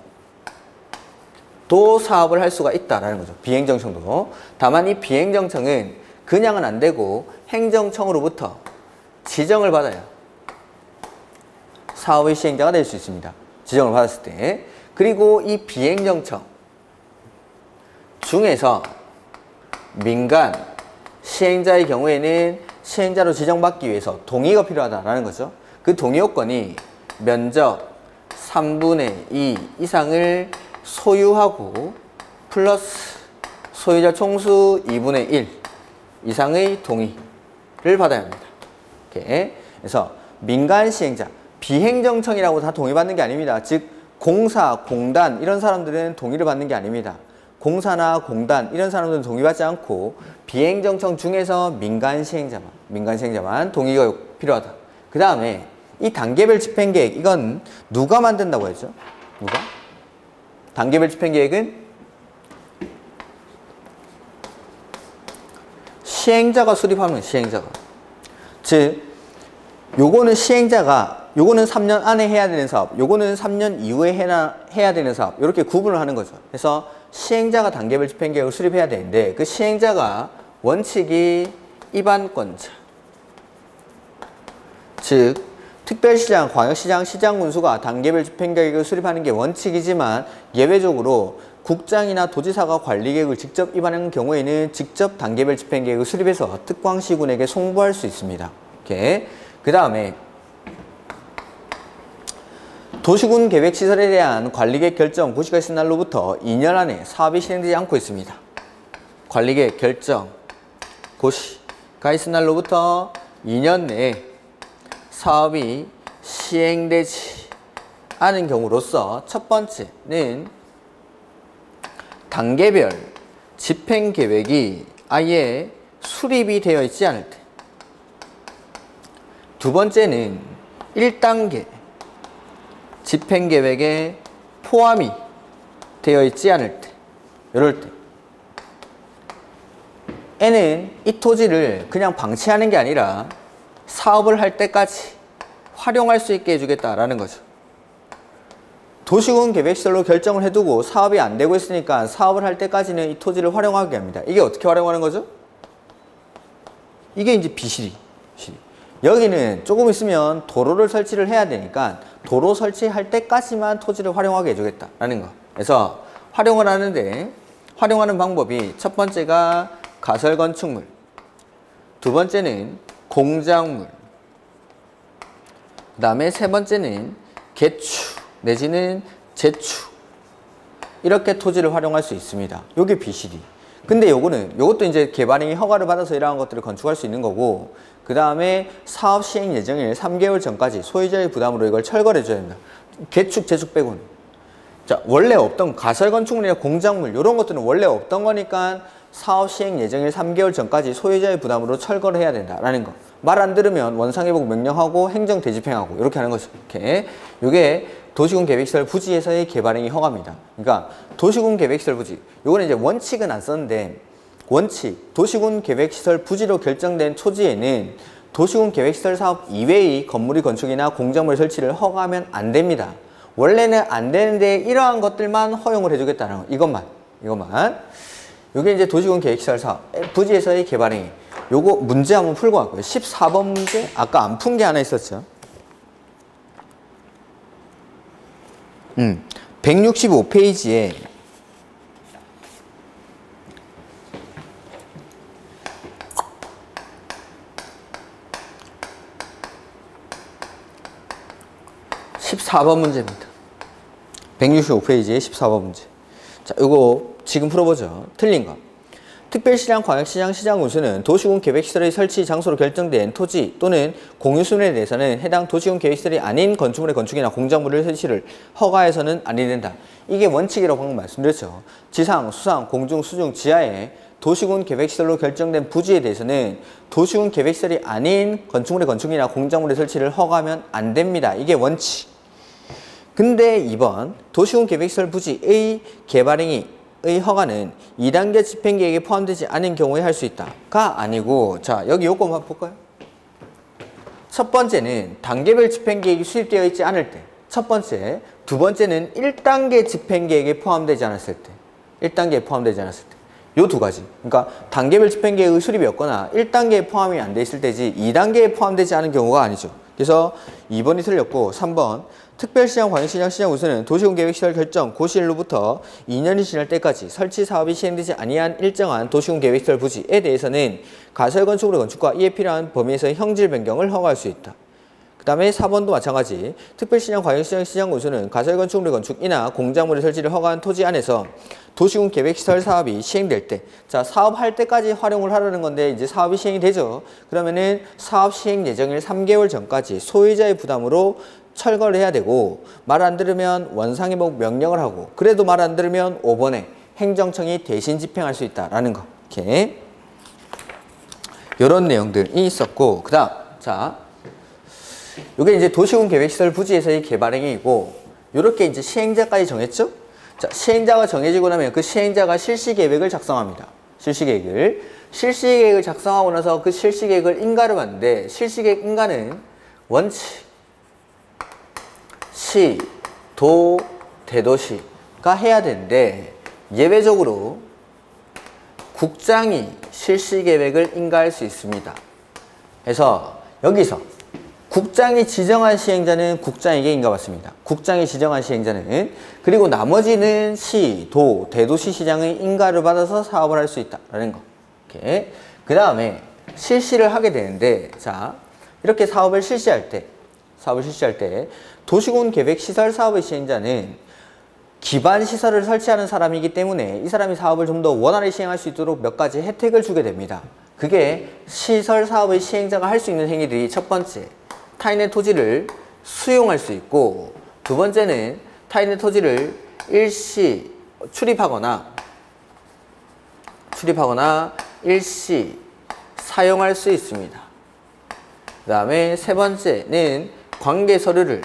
사업을 할 수가 있다라는 거죠. 비행정청도. 다만 이 비행정청은 그냥은 안 되고 행정청으로부터 지정을 받아요. 사업의 시행자가 될 수 있습니다. 지정을 받았을 때. 그리고 이 비행정청 중에서 민간 시행자의 경우에는 시행자로 지정받기 위해서 동의가 필요하다라는 거죠. 그 동의 요건이 면적 3분의 2 이상을 소유하고 플러스 소유자 총수 2분의 1 이상의 동의를 받아야 합니다. 이렇게. 그래서 민간 시행자, 비행정청이라고 다 동의받는 게 아닙니다. 즉 공사, 공단 이런 사람들은 동의를 받는 게 아닙니다. 공사나 공단 이런 사람들은 동의받지 않고 비행정청 중에서 민간 시행자만 동의가 필요하다. 그 다음에 이 단계별 집행계획, 이건 누가 만든다고 했죠? 누가? 단계별 집행계획은 시행자가 수립하면 시행자가. 즉 요거는 시행자가, 요거는 3년 안에 해야 되는 사업, 요거는 3년 이후에 해야 되는 사업, 이렇게 구분을 하는 거죠. 그래서 시행자가 단계별 집행계획을 수립해야 되는데 그 시행자가 원칙이 입안권자, 즉 특별시장, 광역시장, 시장군수가 단계별 집행계획을 수립하는 게 원칙이지만 예외적으로 국장이나 도지사가 관리계획을 직접 입안하는 경우에는 직접 단계별 집행계획을 수립해서 특광시군에게 송부할 수 있습니다. 이렇게. 그 다음에 도시군 계획시설에 대한 관리계획 결정 고시가 있은 날로부터 2년 안에 사업이 실행되지 않고 있습니다. 관리계획 결정 고시가 있은 날로부터 2년 내에 사업이 시행되지 않은 경우로서 첫 번째는 단계별 집행계획이 아예 수립이 되어 있지 않을 때, 두 번째는 1단계 집행계획에 포함이 되어 있지 않을 때, 이럴 때 N은 이 토지를 그냥 방치하는 게 아니라 사업을 할 때까지 활용할 수 있게 해주겠다라는 거죠. 도시군 계획시설로 결정을 해두고 사업이 안 되고 있으니까 사업을 할 때까지는 이 토지를 활용하게 합니다. 이게 어떻게 활용하는 거죠? 이게 이제 비실이. 여기는 조금 있으면 도로를 설치를 해야 되니까 도로 설치할 때까지만 토지를 활용하게 해주겠다라는 거. 그래서 활용을 하는데 활용하는 방법이 첫 번째가 가설건축물, 두 번째는 공작물, 그 다음에 세 번째는 개축 내지는 재축, 이렇게 토지를 활용할 수 있습니다. 요게 비실이. 근데 요것도 이제 개발행위 허가를 받아서 이러한 것들을 건축할 수 있는 거고, 그 다음에 사업 시행 예정일 3개월 전까지 소유자의 부담으로 이걸 철거해 줘야 된다. 개축, 재축 빼고는. 자, 원래 없던 가설건축물이나 공작물 이런 것들은 원래 없던 거니까 사업 시행 예정일 3개월 전까지 소유자의 부담으로 철거를 해야 된다라는 거. 말 안 들으면 원상회복 명령하고 행정 대집행하고 이렇게 하는 거죠. 이렇게. 요게 도시군 계획시설 부지에서의 개발행위 허가입니다. 그러니까 도시군 계획시설 부지, 요거는 이제 원칙은 안 썼는데, 원칙, 도시군 계획시설 부지로 결정된 토지에는 도시군 계획시설 사업 이외의 건물의 건축이나 공작물 설치를 허가하면 안 됩니다. 원래는 안 되는데 이러한 것들만 허용을 해주겠다는 거. 이것만. 요게 이제 도시군 계획시설 사업 부지에서의 개발행위. 요거 문제 한번 풀고 갈거예요. 14번 문제, 아까 안 푼 게 하나 있었죠. 165페이지에 (14번) 문제입니다. 165페이지에 14번 문제. 자, 이거 지금 풀어보죠. 틀린 거. 특별시장, 광역시장, 시장군수는 도시군 계획시설의 설치 장소로 결정된 토지 또는 공유수면에 대해서는 해당 도시군 계획시설이 아닌 건축물의 건축이나 공작물의 설치를 허가해서는 아니 된다. 이게 원칙이라고 방금 말씀드렸죠. 지상, 수상, 공중, 수중, 지하에 도시군 계획시설로 결정된 부지에 대해서는 도시군 계획시설이 아닌 건축물의 건축이나 공작물의 설치를 허가하면 안 됩니다. 이게 원칙. 근데 2번 도시군 계획시설 부지의 개발행위 의 허가는 2단계 집행계획에 포함되지 않은 경우에 할 수 있다가 아니고, 자, 여기 요거만 볼까요? 첫 번째는 단계별 집행계획이 수립되어 있지 않을 때, 첫 번째. 두 번째는 1단계 집행계획에 포함되지 않았을 때, 1단계에 포함되지 않았을 때. 요 두 가지. 그러니까 단계별 집행계획의 수립이 없거나 1단계에 포함이 안 돼 있을 때지 2단계에 포함되지 않은 경우가 아니죠. 그래서 2번이 틀렸고 3번 특별시장, 광역시장, 시장 우선은 도시군계획시설 결정 고시일로부터 2년이 지날 때까지 설치 사업이 시행되지 아니한 일정한 도시군계획시설 부지에 대해서는 가설건축으로 건축과 이에 필요한 범위에서의 형질 변경을 허가할 수 있다. 그 다음에 4번도 마찬가지. 특별시장, 광역시장, 시장 우선은 가설건축물의 건축이나 공작물의 설치를 허가한 토지 안에서 도시군 계획시설 사업이 시행될 때, 자, 사업할 때까지 활용을 하라는 건데 이제 사업이 시행이 되죠. 그러면은 사업 시행 예정일 3개월 전까지 소유자의 부담으로 철거를 해야 되고, 말 안 들으면 원상회복 명령을 하고, 그래도 말 안 들으면 5번에 행정청이 대신 집행할 수 있다라는 거. 이렇게 이런 내용들이 있었고, 그다음 자, 이게 이제 도시군 계획시설 부지에서의 개발행위이고, 이렇게 이제 시행자까지 정했죠. 자, 시행자가 정해지고 나면 그 시행자가 실시계획을 작성합니다. 실시계획을 작성하고 나서 그 실시계획을 인가를 받는데, 실시계획 인가는 원칙, 시, 도, 대도시가 해야 되는데, 예외적으로 국장이 실시계획을 인가할 수 있습니다. 그래서 여기서 국장이 지정한 시행자는 국장에게 인가받습니다. 국장이 지정한 시행자는. 그리고 나머지는 시, 도, 대도시시장의 인가를 받아서 사업을 할 수 있다라는 거. 이렇게. 그 다음에 실시를 하게 되는데, 자, 이렇게 사업을 실시할 때 도시군 계획시설 사업의 시행자는 기반 시설을 설치하는 사람이기 때문에 이 사람이 사업을 좀 더 원활히 시행할 수 있도록 몇 가지 혜택을 주게 됩니다. 그게 시설 사업의 시행자가 할 수 있는 행위들이 첫 번째, 타인의 토지를 수용할 수 있고, 두 번째는 타인의 토지를 일시 출입하거나 일시 사용할 수 있습니다. 그 다음에 세 번째는 관계 서류를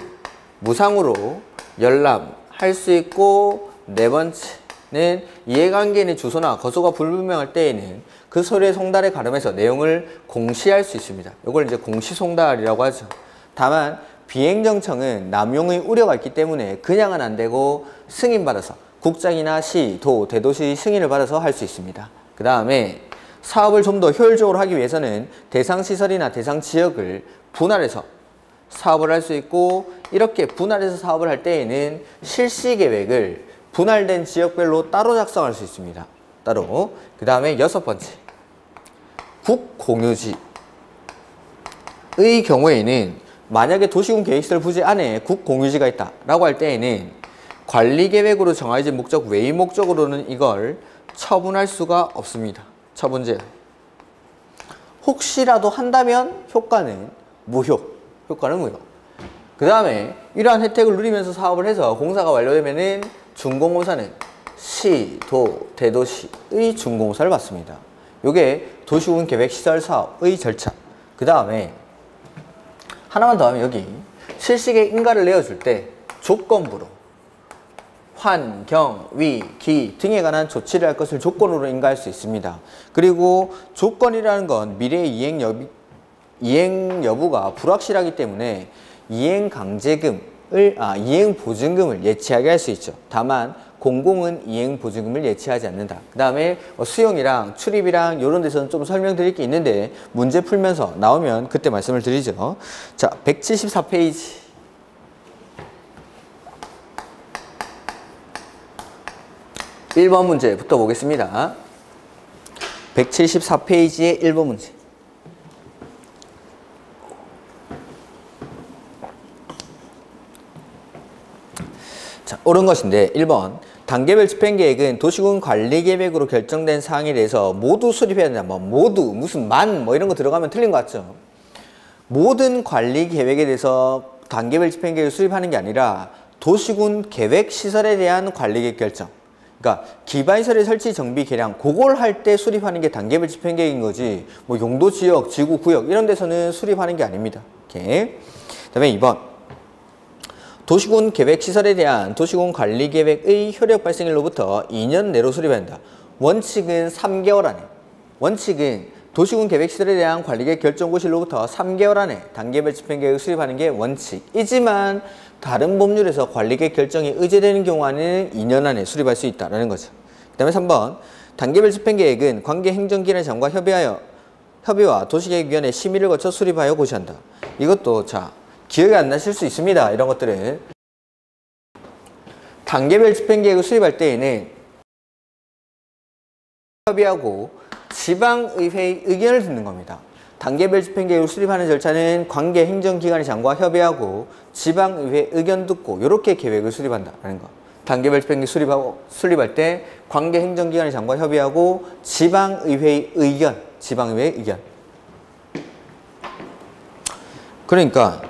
무상으로 열람할 수 있고, 네 번째는 이해관계인의 주소나 거소가 불분명할 때에는 그 서류의 송달에 가름해서 내용을 공시할 수 있습니다. 이걸 이제 공시송달이라고 하죠. 다만 비행정청은 남용의 우려가 있기 때문에 그냥은 안 되고 승인받아서 국장이나 시, 도, 대도시 승인을 받아서 할 수 있습니다. 그 다음에 사업을 좀 더 효율적으로 하기 위해서는 대상 시설이나 대상 지역을 분할해서 사업을 할 수 있고, 이렇게 분할해서 사업을 할 때에는 실시계획을 분할된 지역별로 따로 작성할 수 있습니다. 따로. 그 다음에 여섯 번째, 국공유지의 경우에는 만약에 도시군 계획시설 부지 안에 국공유지가 있다라고 할 때에는 관리계획으로 정해진 목적 외의 목적으로는 이걸 처분할 수가 없습니다. 처분제. 혹시라도 한다면 효과는 무효. 그 다음에 이러한 혜택을 누리면서 사업을 해서 공사가 완료되면은 준공공사는 시, 도, 대도시의 준공공사를 받습니다. 요게 도시군 계획시설 사업의 절차. 그 다음에 하나만 더 하면 여기 실시계획 인가를 내어줄 때 조건부로 환, 경, 위, 기 등에 관한 조치를 할 것을 조건으로 인가할 수 있습니다. 그리고 조건이라는 건 미래의 이행 여부가 불확실하기 때문에 이행 보증금을 예치하게 할 수 있죠. 다만 공공은 이행 보증금을 예치하지 않는다. 그 다음에 수용이랑 출입이랑 이런 데서는 좀 설명드릴 게 있는데 문제 풀면서 나오면 그때 말씀을 드리죠. 자, 174페이지. 1번 문제부터 보겠습니다. 174페이지의 1번 문제. 자, 옳은 것인데 1번 단계별 집행계획은 도시군 관리계획으로 결정된 사항에 대해서 모두 수립해야 된다. 모두 무슨 이런 거 들어가면 틀린 것 같죠. 모든 관리계획에 대해서 단계별 집행계획을 수립하는 게 아니라 도시군 계획시설에 대한 관리계획 결정, 그러니까 기반시설의 설치, 정비, 개량 그걸 할 때 수립하는 게 단계별 집행계획인 거지, 용도지역, 지구구역 이런 데서는 수립하는 게 아닙니다. 이렇게. 그 다음에 2번 도시군 계획시설에 대한 도시군 관리계획의 효력 발생일로부터 2년 내로 수립해야 한다. 원칙은 3개월 안에. 원칙은 도시군 계획시설에 대한 관리계획 결정고시로부터 3개월 안에 단계별 집행계획을 수립하는 게 원칙이지만 다른 법률에서 관리계획 결정이 의제되는 경우에는 2년 안에 수립할 수 있다는 거죠. 그 다음에 3번 단계별 집행계획은 관계행정기관의 장과 협의와 도시계획위원회 심의를 거쳐 수립하여 고시한다. 이것도 자 기억이 안 나실 수 있습니다. 이런 것들은 단계별 집행계획을 수립할 때에는 협의하고 지방의회의 의견을 듣는 겁니다. 단계별 집행계획을 수립하는 절차는 관계행정기관의 장과 협의하고 지방의회 의견 듣고 이렇게 계획을 수립한다는 거. 단계별 집행계획 수립할 때 관계행정기관의 장과 협의하고 지방의회의 의견. 그러니까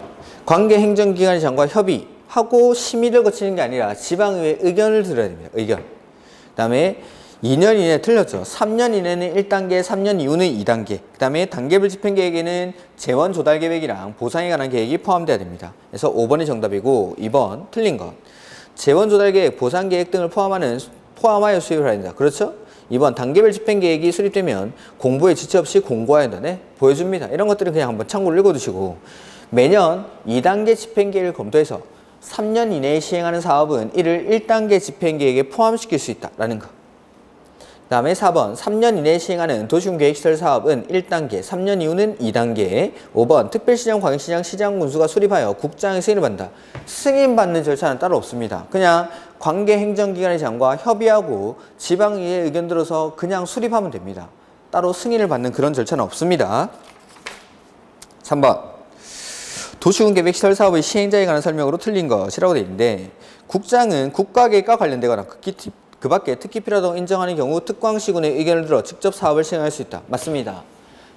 관계행정기관의 장과 협의하고 심의를 거치는 게 아니라 지방의회 의견을 들어야 됩니다. 의견. 그 다음에 2년 이내 틀렸죠. 3년 이내는 1단계, 3년 이후는 2단계. 그 다음에 단계별 집행계획에는 재원 조달 계획이랑 보상에 관한 계획이 포함되어야 됩니다. 그래서 5번이 정답이고 2번 틀린 것. 재원 조달 계획, 보상 계획 등을 포함하여 수립을 해야 된다. 그렇죠? 2번 단계별 집행계획이 수립되면 공부에 지체 없이 공고해야 된다네. 보여줍니다. 이런 것들은 그냥 한번 참고로 읽어두시고 매년 2단계 집행계획을 검토해서 3년 이내에 시행하는 사업은 이를 1단계 집행계획에 포함시킬 수 있다라는 거. 그 다음에 4번 3년 이내에 시행하는 도시군계획시설 사업은 1단계, 3년 이후는 2단계. 5번 특별시장, 광역시장, 시장군수가 수립하여 국장의 승인을 받는다. 승인받는 절차는 따로 없습니다. 그냥 관계행정기관의 장과 협의하고 지방의회 의견 들어서 그냥 수립하면 됩니다. 따로 승인을 받는 그런 절차는 없습니다. 3번 도시군계획시설 사업의 시행자에 관한 설명으로 틀린 것이라고 되어 있는데 국장은 국가계획과 관련되거나 그 밖에 특히 필요하다고 인정하는 경우 특광시군의 의견을 들어 직접 사업을 시행할 수 있다. 맞습니다.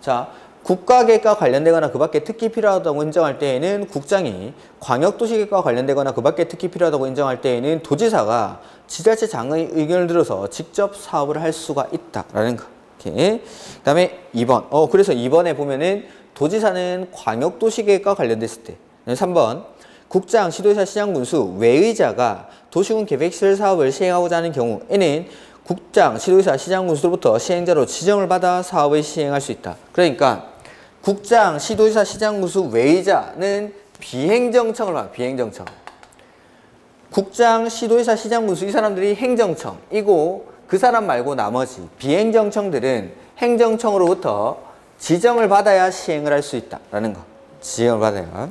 자, 국가계획과 관련되거나 그 밖에 특히 필요하다고 인정할 때에는 국장이, 광역도시계획과 관련되거나 그 밖에 특히 필요하다고 인정할 때에는 도지사가 지자체장의 의견을 들어서 직접 사업을 할 수가 있다라는 거. 이렇게. 그 다음에 2번. 그래서 2번에 보면은 도지사는 광역도시계획과 관련됐을 때. 3번. 국장, 시도지사, 시장군수, 외의자가 도시군 계획시설 사업을 시행하고자 하는 경우에는 국장, 시도지사, 시장군수로부터 시행자로 지정을 받아 사업을 시행할 수 있다. 그러니까 국장, 시도지사, 시장군수, 외의자는 비행정청을 받아. 비행정청. 국장, 시도지사, 시장군수 이 사람들이 행정청이고 그 사람 말고 나머지 비행정청들은 행정청으로부터 지정을 받아야 시행을 할 수 있다라는 거. 지정을 받아야.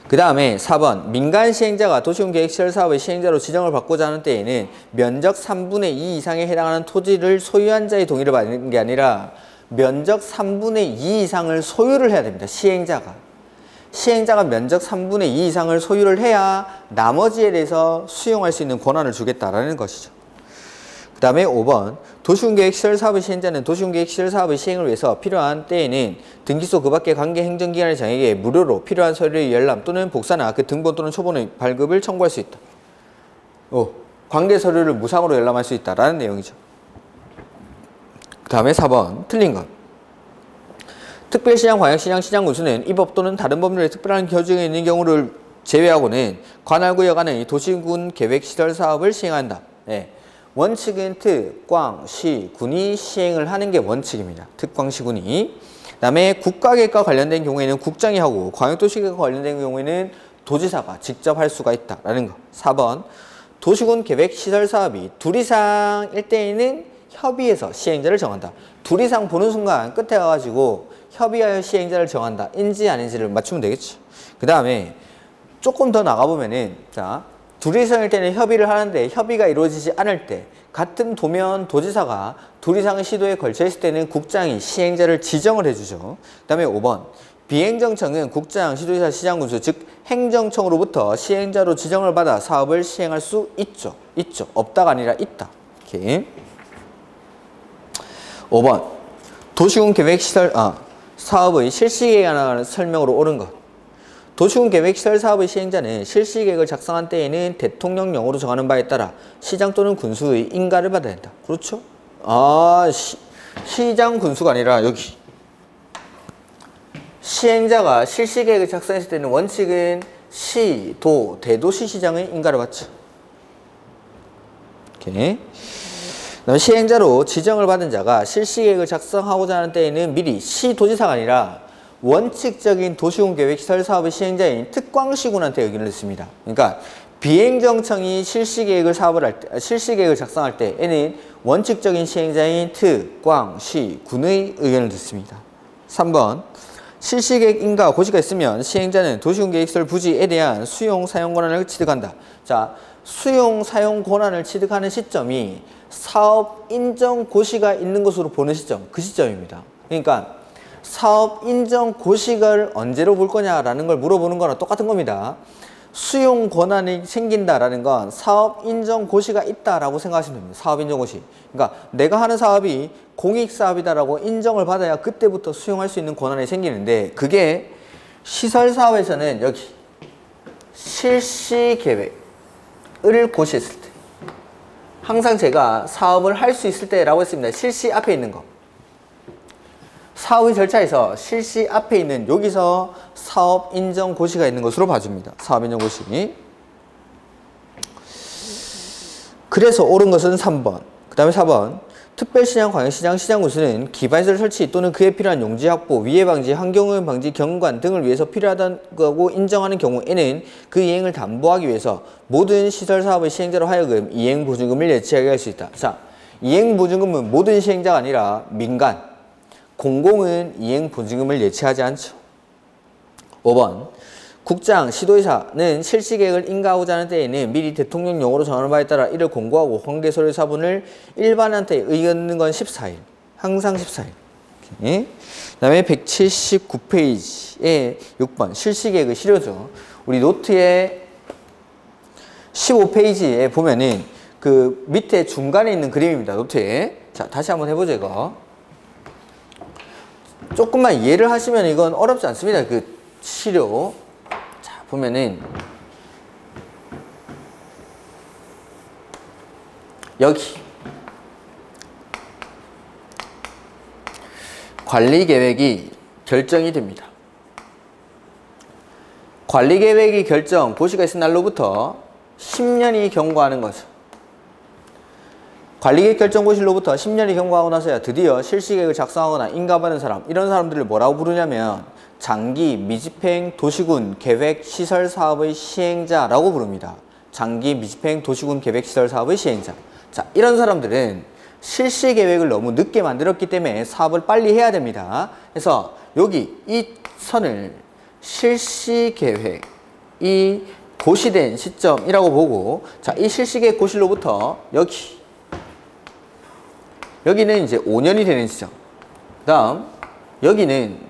그 다음에 4번 민간 시행자가 도시군계획시설 사업의 시행자로 지정을 받고자 하는 때에는 면적 3분의 2 이상에 해당하는 토지를 소유한 자의 동의를 받는 게 아니라 면적 3분의 2 이상을 소유를 해야 됩니다. 시행자가 면적 3분의 2 이상을 소유를 해야 나머지에 대해서 수용할 수 있는 권한을 주겠다라는 것이죠. 그 다음에 5번 도시군계획시설 사업의 시행자는 도시군계획시설 사업의 시행을 위해서 필요한 때에는 등기소 그 밖의 관계행정기관의 장에게 무료로 필요한 서류의 열람 또는 복사나 그 등본 또는 초본의 발급을 청구할 수 있다. 관계 서류를 무상으로 열람할 수 있다라는 내용이죠. 그 다음에 4번 틀린 것. 특별시장, 광역시장, 시장군수는 이 법 또는 다른 법률에 특별한 규정이 있는 경우를 제외하고는 관할구역 안의 도시군 계획시설 사업을 시행한다. 네. 원칙은 특, 광, 시, 군이 시행을 하는 게 원칙입니다. 특, 광, 시, 군이. 그 다음에 국가계획과 관련된 경우에는 국장이 하고 광역도시계획과 관련된 경우에는 도지사가 직접 할 수가 있다라는 거. 4번 도시군 계획시설 사업이 둘 이상일 때에는 협의해서 시행자를 정한다. 둘 이상 보는 순간 끝에 가가지고 협의하여 시행자를 정한다. 인지 아닌지를 맞추면 되겠죠. 그 다음에 조금 더 나가보면은 자. 둘 이상일 때는 협의를 하는데 협의가 이루어지지 않을 때 같은 도면 도지사가 둘 이상의 시도에 걸쳐 있을 때는 국장이 시행자를 지정을 해주죠. 그 다음에 5번 비행정청은 국장, 시도지사, 시장군수 즉 행정청으로부터 시행자로 지정을 받아 사업을 시행할 수 있죠. 있죠. 없다가 아니라 있다. 이렇게. 5번 도시군 계획시설 사업의 실시계획에 관한 설명으로 옳은 것. 도시군 계획시설 사업의 시행자는 실시계획을 작성한 때에는 대통령령으로 정하는 바에 따라 시장 또는 군수의 인가를 받아야 한다. 그렇죠? 시장 군수가 아니라 여기 시행자가 실시계획을 작성했을 때는 원칙은 시, 도, 대도시시장의 인가를 받죠. 이렇게. 그다음에 시행자로 지정을 받은 자가 실시계획을 작성하고자 하는 때에는 미리 시도지사가 아니라 원칙적인 도시군 계획시설 사업의 시행자인 특광시군한테 의견을 듣습니다. 그러니까 비행정청이 실시계획을 실시계획을 작성할 때 N은 원칙적인 시행자인 트, 꽝, 시, 군의 의견을 듣습니다. 3번 실시계획 인가 고시가 있으면 시행자는 도시군계획설 부지에 대한 수용 사용 권한을 취득한다. 자, 수용 사용 권한을 취득하는 시점이 사업 인정 고시가 있는 것으로 보는 시점, 그 시점입니다. 그러니까 사업 인정 고시를 언제로 볼 거냐라는 걸 물어보는 거랑 똑같은 겁니다. 수용 권한이 생긴다라는 건 사업 인정 고시가 있다라고 생각하시면 됩니다. 사업 인정 고시. 그러니까 내가 하는 사업이 공익 사업이다라고 인정을 받아야 그때부터 수용할 수 있는 권한이 생기는데, 그게 시설 사업에서는 여기 실시 계획을 고시했을 때, 항상 제가 사업을 할 수 있을 때라고 했습니다. 실시 앞에 있는 거. 사업의 절차에서 실시 앞에 있는 여기서 사업 인정 고시가 있는 것으로 봐줍니다. 사업 인정 고시. 그래서 옳은 것은 3번. 그 다음에 4번. 특별시장, 광역시장, 시장군수는 기반시설 설치 또는 그에 필요한 용지 확보, 위해 방지, 환경오염 방지, 경관 등을 위해서 필요하다고 인정하는 경우에는 그 이행을 담보하기 위해서 모든 시설 사업의 시행자로 하여금 이행 보증금을 예치하게 할 수 있다. 자, 이행 보증금은 모든 시행자가 아니라 민간, 공공은 이행 보증금을 예치하지 않죠. 5번. 국장, 시도의사는 실시계획을 인가하고자 하는 때에는 미리 대통령령으로 정하는 바에 따라 이를 공고하고 관계서류 사본을 일반한테 의견는 건 14일. 항상 14일. 그 다음에 179페이지에 6번. 실시계획의 실효죠. 우리 노트에 15페이지에 보면은 그 밑에 중간에 있는 그림입니다. 노트에. 자, 다시 한번 해보죠, 이거. 조금만 이해를 하시면 이건 어렵지 않습니다. 그 시료. 자, 보면은 여기 관리계획이 결정이 됩니다. 관리계획이 결정, 고시가 있은 날로부터 10년이 경과하는 거죠. 관리계획 결정 고시로부터 10년이 경과하고 나서야 드디어 실시계획을 작성하거나 인가받은 사람, 이런 사람들을 뭐라고 부르냐면 장기 미집행 도시군 계획 시설 사업의 시행자라고 부릅니다. 장기 미집행 도시군 계획 시설 사업의 시행자. 자, 이런 사람들은 실시계획을 너무 늦게 만들었기 때문에 사업을 빨리 해야 됩니다. 그래서 여기 이 선을 실시계획이 고시된 시점이라고 보고, 자, 이 실시계획 고시로부터 여기는 이제 5년이 되는 시점. 그 다음, 여기는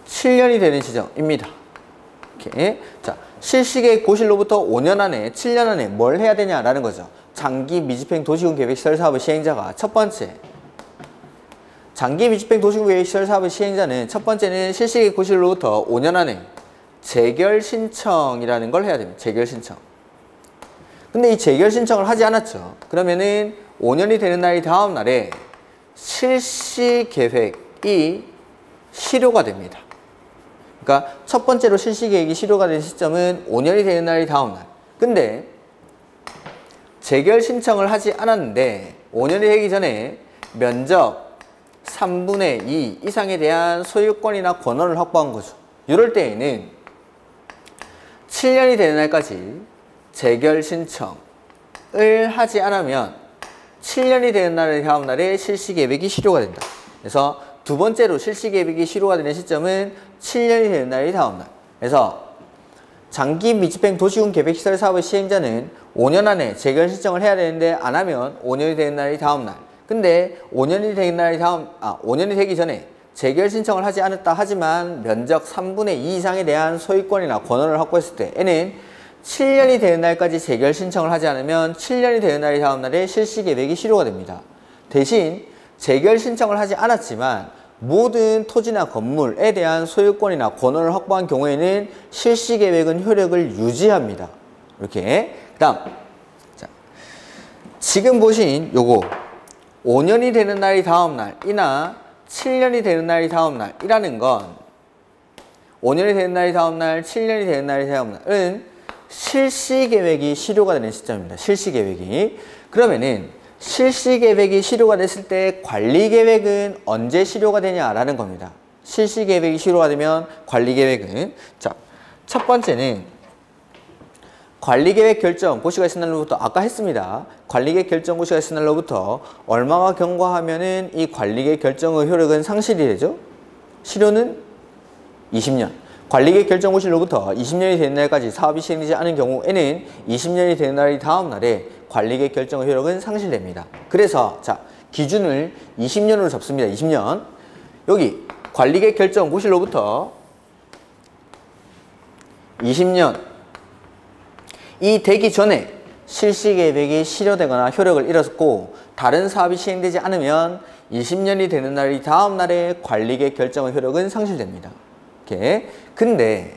7년이 되는 시점입니다. 이렇게. 자, 실시계획 고시로부터 5년 안에, 7년 안에 뭘 해야 되냐라는 거죠. 장기 미집행 도시군 계획 시설 사업의 시행자가 첫 번째. 장기 미집행 도시군 계획 시설 사업의 시행자는 첫 번째는 실시계획 고시로부터 5년 안에 재결 신청이라는 걸 해야 됩니다. 재결 신청. 근데 이 재결 신청을 하지 않았죠. 그러면은 5년이 되는 날이 다음 날에 실시계획이 실효가 됩니다. 그러니까 첫 번째로 실시계획이 실효가 된 시점은 5년이 되는 날이 다음 날. 근데 재결 신청을 하지 않았는데 5년이 되기 전에 면적 3분의 2 이상에 대한 소유권이나 권한을 확보한 거죠. 이럴 때에는 7년이 되는 날까지 재결 신청을 하지 않으면 7년이 되는 날의 다음 날에 실시계획이 실효가 된다. 그래서 두 번째로 실시계획이 실효가 되는 시점은 7년이 되는 날의 다음 날. 그래서 장기 미집행 도시군 계획시설 사업의 시행자는 5년 안에 재결 신청을 해야 되는데 안 하면 5년이 되는 날의 다음 날. 근데 5년이 되기 전에 재결 신청을 하지 않았다 하지만 면적 3분의 2 이상에 대한 소유권이나 권한을 확보했을 때 N은 7년이 되는 날까지 재결 신청을 하지 않으면 7년이 되는 날이 다음 날에 실시계획이 실효가 됩니다. 대신 재결 신청을 하지 않았지만 모든 토지나 건물에 대한 소유권이나 권한을 확보한 경우에는 실시계획은 효력을 유지합니다. 이렇게. 그 다음, 자, 지금 보신 요거 5년이 되는 날이 다음 날이나 7년이 되는 날이 다음 날이라는 건 5년이 되는 날이 다음 날, 7년이 되는 날이 다음 날은 실시계획이 실효가 되는 시점입니다. 실시계획이. 그러면은 실시계획이 실효가 됐을 때 관리계획은 언제 실효가 되냐라는 겁니다. 실시계획이 실효가 되면 관리계획은, 자, 첫 번째는 관리계획 결정 고시가 있을 날로부터 아까 했습니다. 관리계획 결정 고시가 있을 날로부터 얼마가 경과하면은 이 관리계획 결정의 효력은 상실이 되죠. 실효는 20년. 관리계획 결정 고시로부터 20년이 되는 날까지 사업이 시행되지 않은 경우에는 20년이 되는 날이 다음 날에 관리계획 결정의 효력은 상실됩니다. 그래서 자 기준을 20년으로 잡습니다. 20년. 여기 관리계획 결정 고시로부터 20년 이 되기 전에 실시계획이 실효되거나 효력을 잃었고 다른 사업이 시행되지 않으면 20년이 되는 날이 다음 날에 관리계획 결정의 효력은 상실됩니다. 이렇게. 근데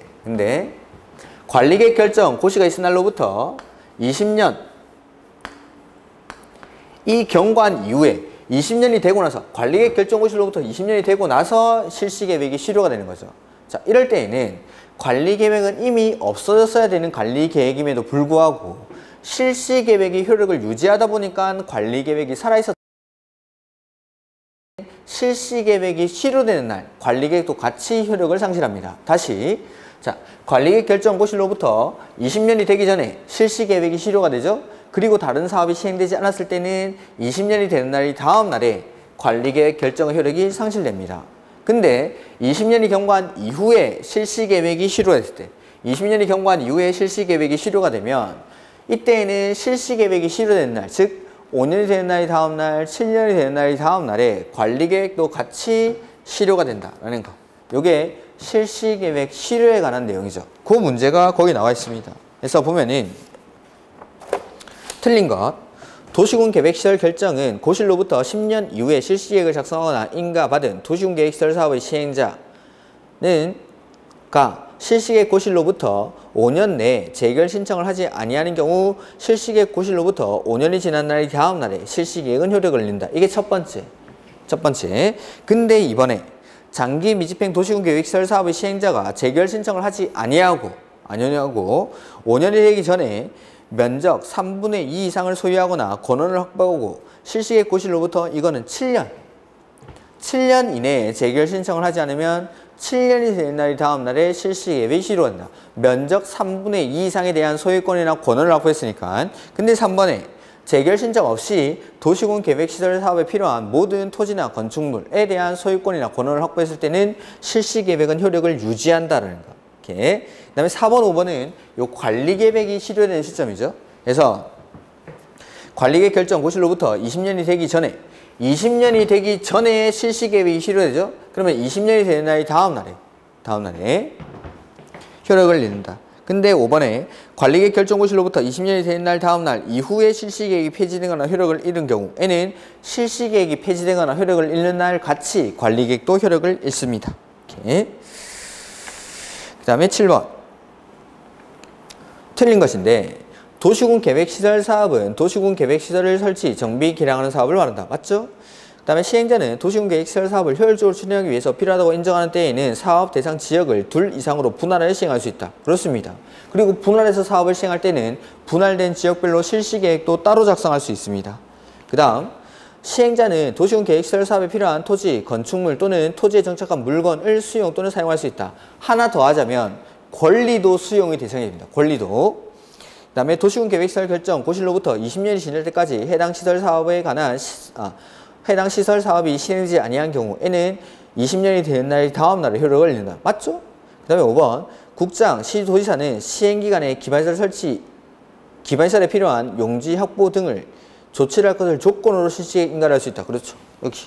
관리계획 결정 고시가 있을 날로부터 20년 이 경과한 이후에 20년이 되고 나서 관리계획 결정 고시로부터 20년이 되고 나서 실시계획이 실효가 되는 거죠. 자, 이럴 때에는 관리계획은 이미 없어졌어야 되는 관리계획임에도 불구하고 실시계획이 효력을 유지하다 보니까 관리계획이 살아있었 실시계획이 실효되는 날 관리계획도 같이 효력을 상실합니다. 다시 자 관리계획 결정 고시로부터 20년이 되기 전에 실시계획이 실효가 되죠. 그리고 다른 사업이 시행되지 않았을 때는 20년이 되는 날이 다음 날에 관리계획 결정의 효력이 상실됩니다. 근데 20년이 경과한 이후에 실시계획이 실효됐을 때 20년이 경과한 이후에 실시계획이 실효가 되면 이때에는 실시계획이 실효되는 날, 즉 5년이 되는 날이 다음 날, 7년이 되는 날이 다음 날에 관리계획도 같이 실효가 된다라는 거. 이게 실시계획 실효에 관한 내용이죠. 그 문제가 거기 나와 있습니다. 그래서 보면은 틀린 것. 도시군 계획시설 결정은 고시로부터 10년 이후에 실시계획을 작성하거나 인가받은 도시군 계획시설 사업의 시행자는 실시계획 고시로부터 5년 내에 재결 신청을 하지 아니하는 경우 실시계획 고시로부터 5년이 지난 날이 다음 날에 실시계획은 효력을 잃는다. 이게 첫 번째. 근데 이번에 장기 미집행 도시군 계획시설 사업의 시행자가 재결 신청을 하지 아니하고 5년이 되기 전에 면적 3분의 2 이상을 소유하거나 권한을 확보하고 실시계획 고시로부터 이거는 7년 이내에 재결 신청을 하지 않으면 7년이 되는 날이 다음 날에 실시계획이 실효한다. 면적 3분의 2 이상에 대한 소유권이나 권한을 확보했으니까. 근데 3번에 재결 신청 없이 도시군 계획시설 사업에 필요한 모든 토지나 건축물에 대한 소유권이나 권한을 확보했을 때는 실시계획은 효력을 유지한다는 거. 이렇게. 그 다음에 4번, 5번은 요 관리계획이 실효되는 시점이죠. 그래서 관리계획 결정 고시로부터 20년이 되기 전에 실시계획이 실효되죠. 그러면 20년이 되는 날이 다음 날에 효력을 잃는다. 근데 5번에 관리계획 결정 고시로부터 20년이 되는 날 다음 날 이후에 실시계획이 폐지되거나 효력을 잃은 경우에는 실시계획이 폐지되거나 효력을 잃는 날 같이 관리계획도 효력을 잃습니다. 이렇게. 그 다음에 7번. 틀린 것인데 도시군 계획시설 사업은 도시군 계획시설을 설치, 정비, 개량하는 사업을 말한다. 맞죠? 그 다음에 시행자는 도시군 계획시설 사업을 효율적으로 추진하기 위해서 필요하다고 인정하는 때에는 사업 대상 지역을 2 이상으로 분할해 시행할 수 있다. 그렇습니다. 그리고 분할해서 사업을 시행할 때는 분할된 지역별로 실시계획도 따로 작성할 수 있습니다. 그 다음 시행자는 도시군 계획시설 사업에 필요한 토지, 건축물 또는 토지에 정착한 물건을 수용 또는 사용할 수 있다. 하나 더 하자면 권리도 수용의 대상입니다. 권리도. 그 다음에 도시군 계획시설 결정 고시로부터 20년이 지날 때까지 해당 시설 사업에 관한 해당 시설 사업이 시행되지 아니한 경우에는 20년이 되는 날이 다음 날에 효력을 잃는다. 맞죠? 그 다음에 5번 국장, 시도지사는 시행기간에 기반시설에 필요한 용지 확보 등을 조치를 할 것을 조건으로 실시계획 인가할 수 있다. 그렇죠. 여기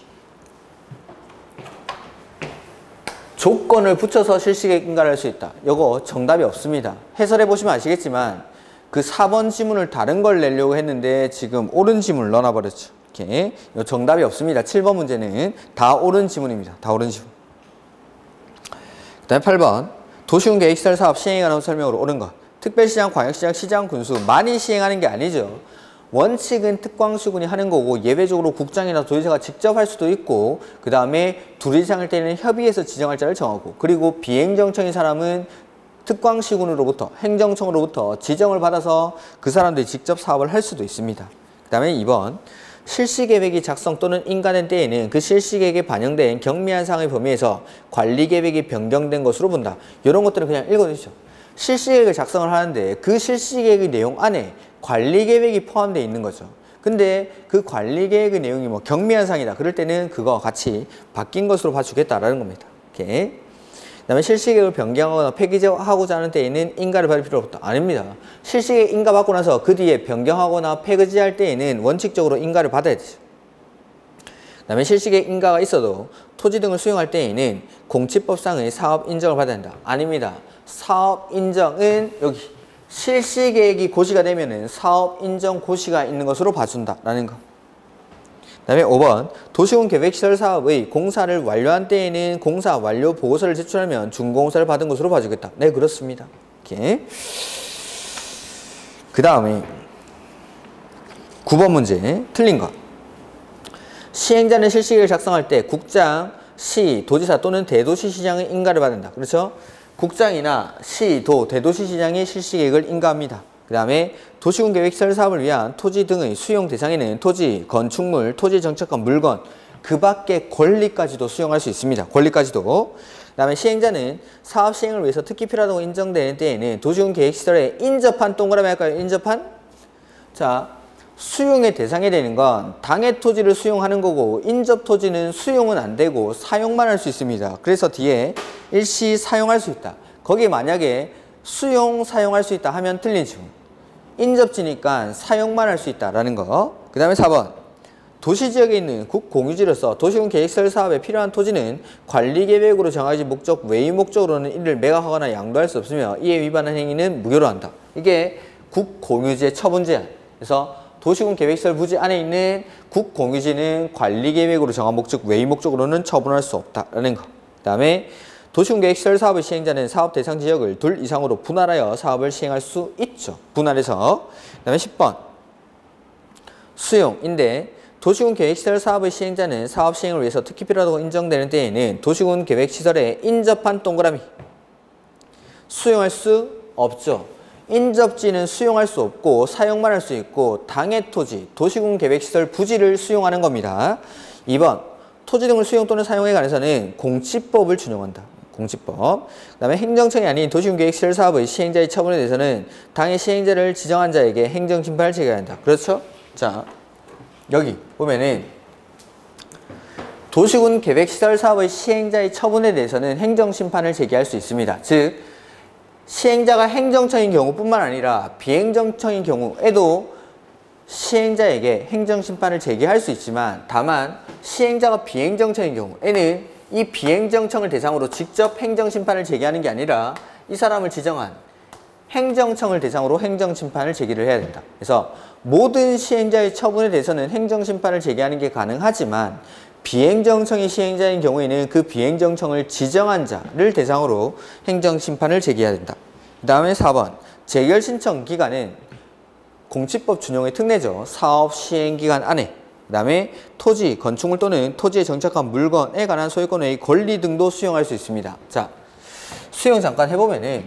조건을 붙여서 실시계획 인가할 수 있다. 이거 정답이 없습니다. 해설해 보시면 아시겠지만 그 4번 지문을 다른 걸 내려고 했는데 지금 옳은 지문을 넣어버렸죠. 이렇게 정답이 없습니다. 7번 문제는 다 옳은 지문입니다. 다 옳은 지문. 그 다음에 8번 도시군 계획시설 사업 시행에 관한 설명으로 옳은 것. 특별시장, 광역시장, 시장, 군수 많이 시행하는 게 아니죠. 원칙은 특광수군이 하는 거고 예외적으로 국장이나 도지사가 직접 할 수도 있고 그 다음에 둘이 지정할 때는 협의해서 지정할 자를 정하고 그리고 비행정청인 사람은 특광시군으로부터 행정청으로부터 지정을 받아서 그 사람들이 직접 사업을 할 수도 있습니다. 그 다음에 2번 실시계획이 작성 또는 인가된 때에는 그 실시계획에 반영된 경미한 사항의 범위에서 관리계획이 변경된 것으로 본다. 이런 것들은 그냥 읽어주시죠. 실시계획을 작성을 하는데 그 실시계획의 내용 안에 관리계획이 포함되어 있는 거죠. 근데 그 관리계획의 내용이 뭐 경미현상이다. 그럴 때는 그거 같이 바뀐 것으로 봐주겠다라는 겁니다. 이렇게. 그 다음에 실시계획을 변경하거나 폐기하고자 하는 때에는 인가를 받을 필요 없다. 아닙니다. 실시계획 인가 받고 나서 그 뒤에 변경하거나 폐기할 때에는 원칙적으로 인가를 받아야 되죠. 그 다음에 실시계획 인가가 있어도 토지 등을 수용할 때에는 공치법상의 사업 인정을 받아야 한다. 아닙니다. 사업 인정은 여기 실시계획이 고시가 되면은 사업 인정 고시가 있는 것으로 봐준다라는 거. 그 다음에 5번 도시군 계획시설 사업의 공사를 완료한 때에는 공사 완료 보고서를 제출하면 준공사를 받은 것으로 봐주겠다. 네, 그렇습니다. 이렇게. 그 다음에 9번 문제 틀린 거. 시행자는 실시계획을 작성할 때 국장, 시, 도지사 또는 대도시시장의 인가를 받는다. 그렇죠? 국장이나 시, 도, 대도시시장이 실시계획을 인가합니다. 그 다음에 도시군 계획시설 사업을 위한 토지 등의 수용 대상에는 토지, 건축물, 토지 정착한 물건, 그 밖의 권리까지도 수용할 수 있습니다. 권리까지도. 그 다음에 시행자는 사업 시행을 위해서 특히 필요하다고 인정되는 때에는 도시군 계획시설에 인접한 동그라미 할까요? 인접한? 자, 수용의 대상이 되는 건 당해 토지를 수용하는 거고 인접 토지는 수용은 안 되고 사용만 할 수 있습니다. 그래서 뒤에 일시 사용할 수 있다. 거기 만약에 수용, 사용할 수 있다 하면 틀린 지문. 인접지니까 사용만 할 수 있다라는 거. 그 다음에 4번. 도시지역에 있는 국공유지로서 도시군 계획시설 사업에 필요한 토지는 관리계획으로 정해진 목적 외의 목적으로는 이를 매각하거나 양도할 수 없으며 이에 위반한 행위는 무효로 한다. 이게 국공유지의 처분 제한. 그래서 도시군 계획시설 부지 안에 있는 국공유지는 관리계획으로 정한 목적 외의 목적으로는 처분할 수 없다라는 거. 그 다음에 도시군 계획시설 사업의 시행자는 사업 대상 지역을 둘 이상으로 분할하여 사업을 시행할 수 있죠. 분할해서. 그 다음에 10번. 수용인데 도시군 계획시설 사업의 시행자는 사업 시행을 위해서 특히 필요하다고 인정되는 때에는 도시군 계획시설에 인접한 동그라미 수용할 수 없죠. 인접지는 수용할 수 없고 사용만 할 수 있고 당해 토지, 도시군 계획시설 부지를 수용하는 겁니다. 2번. 토지 등을 수용 또는 사용에 관해서는 공치법을 준용한다. 공치법. 그 다음에 행정청이 아닌 도시군 계획시설 사업의 시행자의 처분에 대해서는 당해 시행자를 지정한 자에게 행정심판을 제기해야 한다. 그렇죠? 자, 여기 보면은 도시군 계획시설 사업의 시행자의 처분에 대해서는 행정심판을 제기할 수 있습니다. 즉 시행자가 행정청인 경우뿐만 아니라 비행정청인 경우에도 시행자에게 행정심판을 제기할 수 있지만 다만 시행자가 비행정청인 경우에는 이 비행정청을 대상으로 직접 행정심판을 제기하는 게 아니라 이 사람을 지정한 행정청을 대상으로 행정심판을 제기를 해야 된다. 그래서 모든 시행자의 처분에 대해서는 행정심판을 제기하는 게 가능하지만 비행정청이 시행자인 경우에는 그 비행정청을 지정한 자를 대상으로 행정심판을 제기해야 된다. 그 다음에 4번. 재결신청 기간은 공치법 준용의 특례죠. 사업 시행기간 안에. 그 다음에 토지, 건축물 또는 토지에 정착한 물건에 관한 소유권의 권리 등도 수용할 수 있습니다. 자, 수용 잠깐 해보면은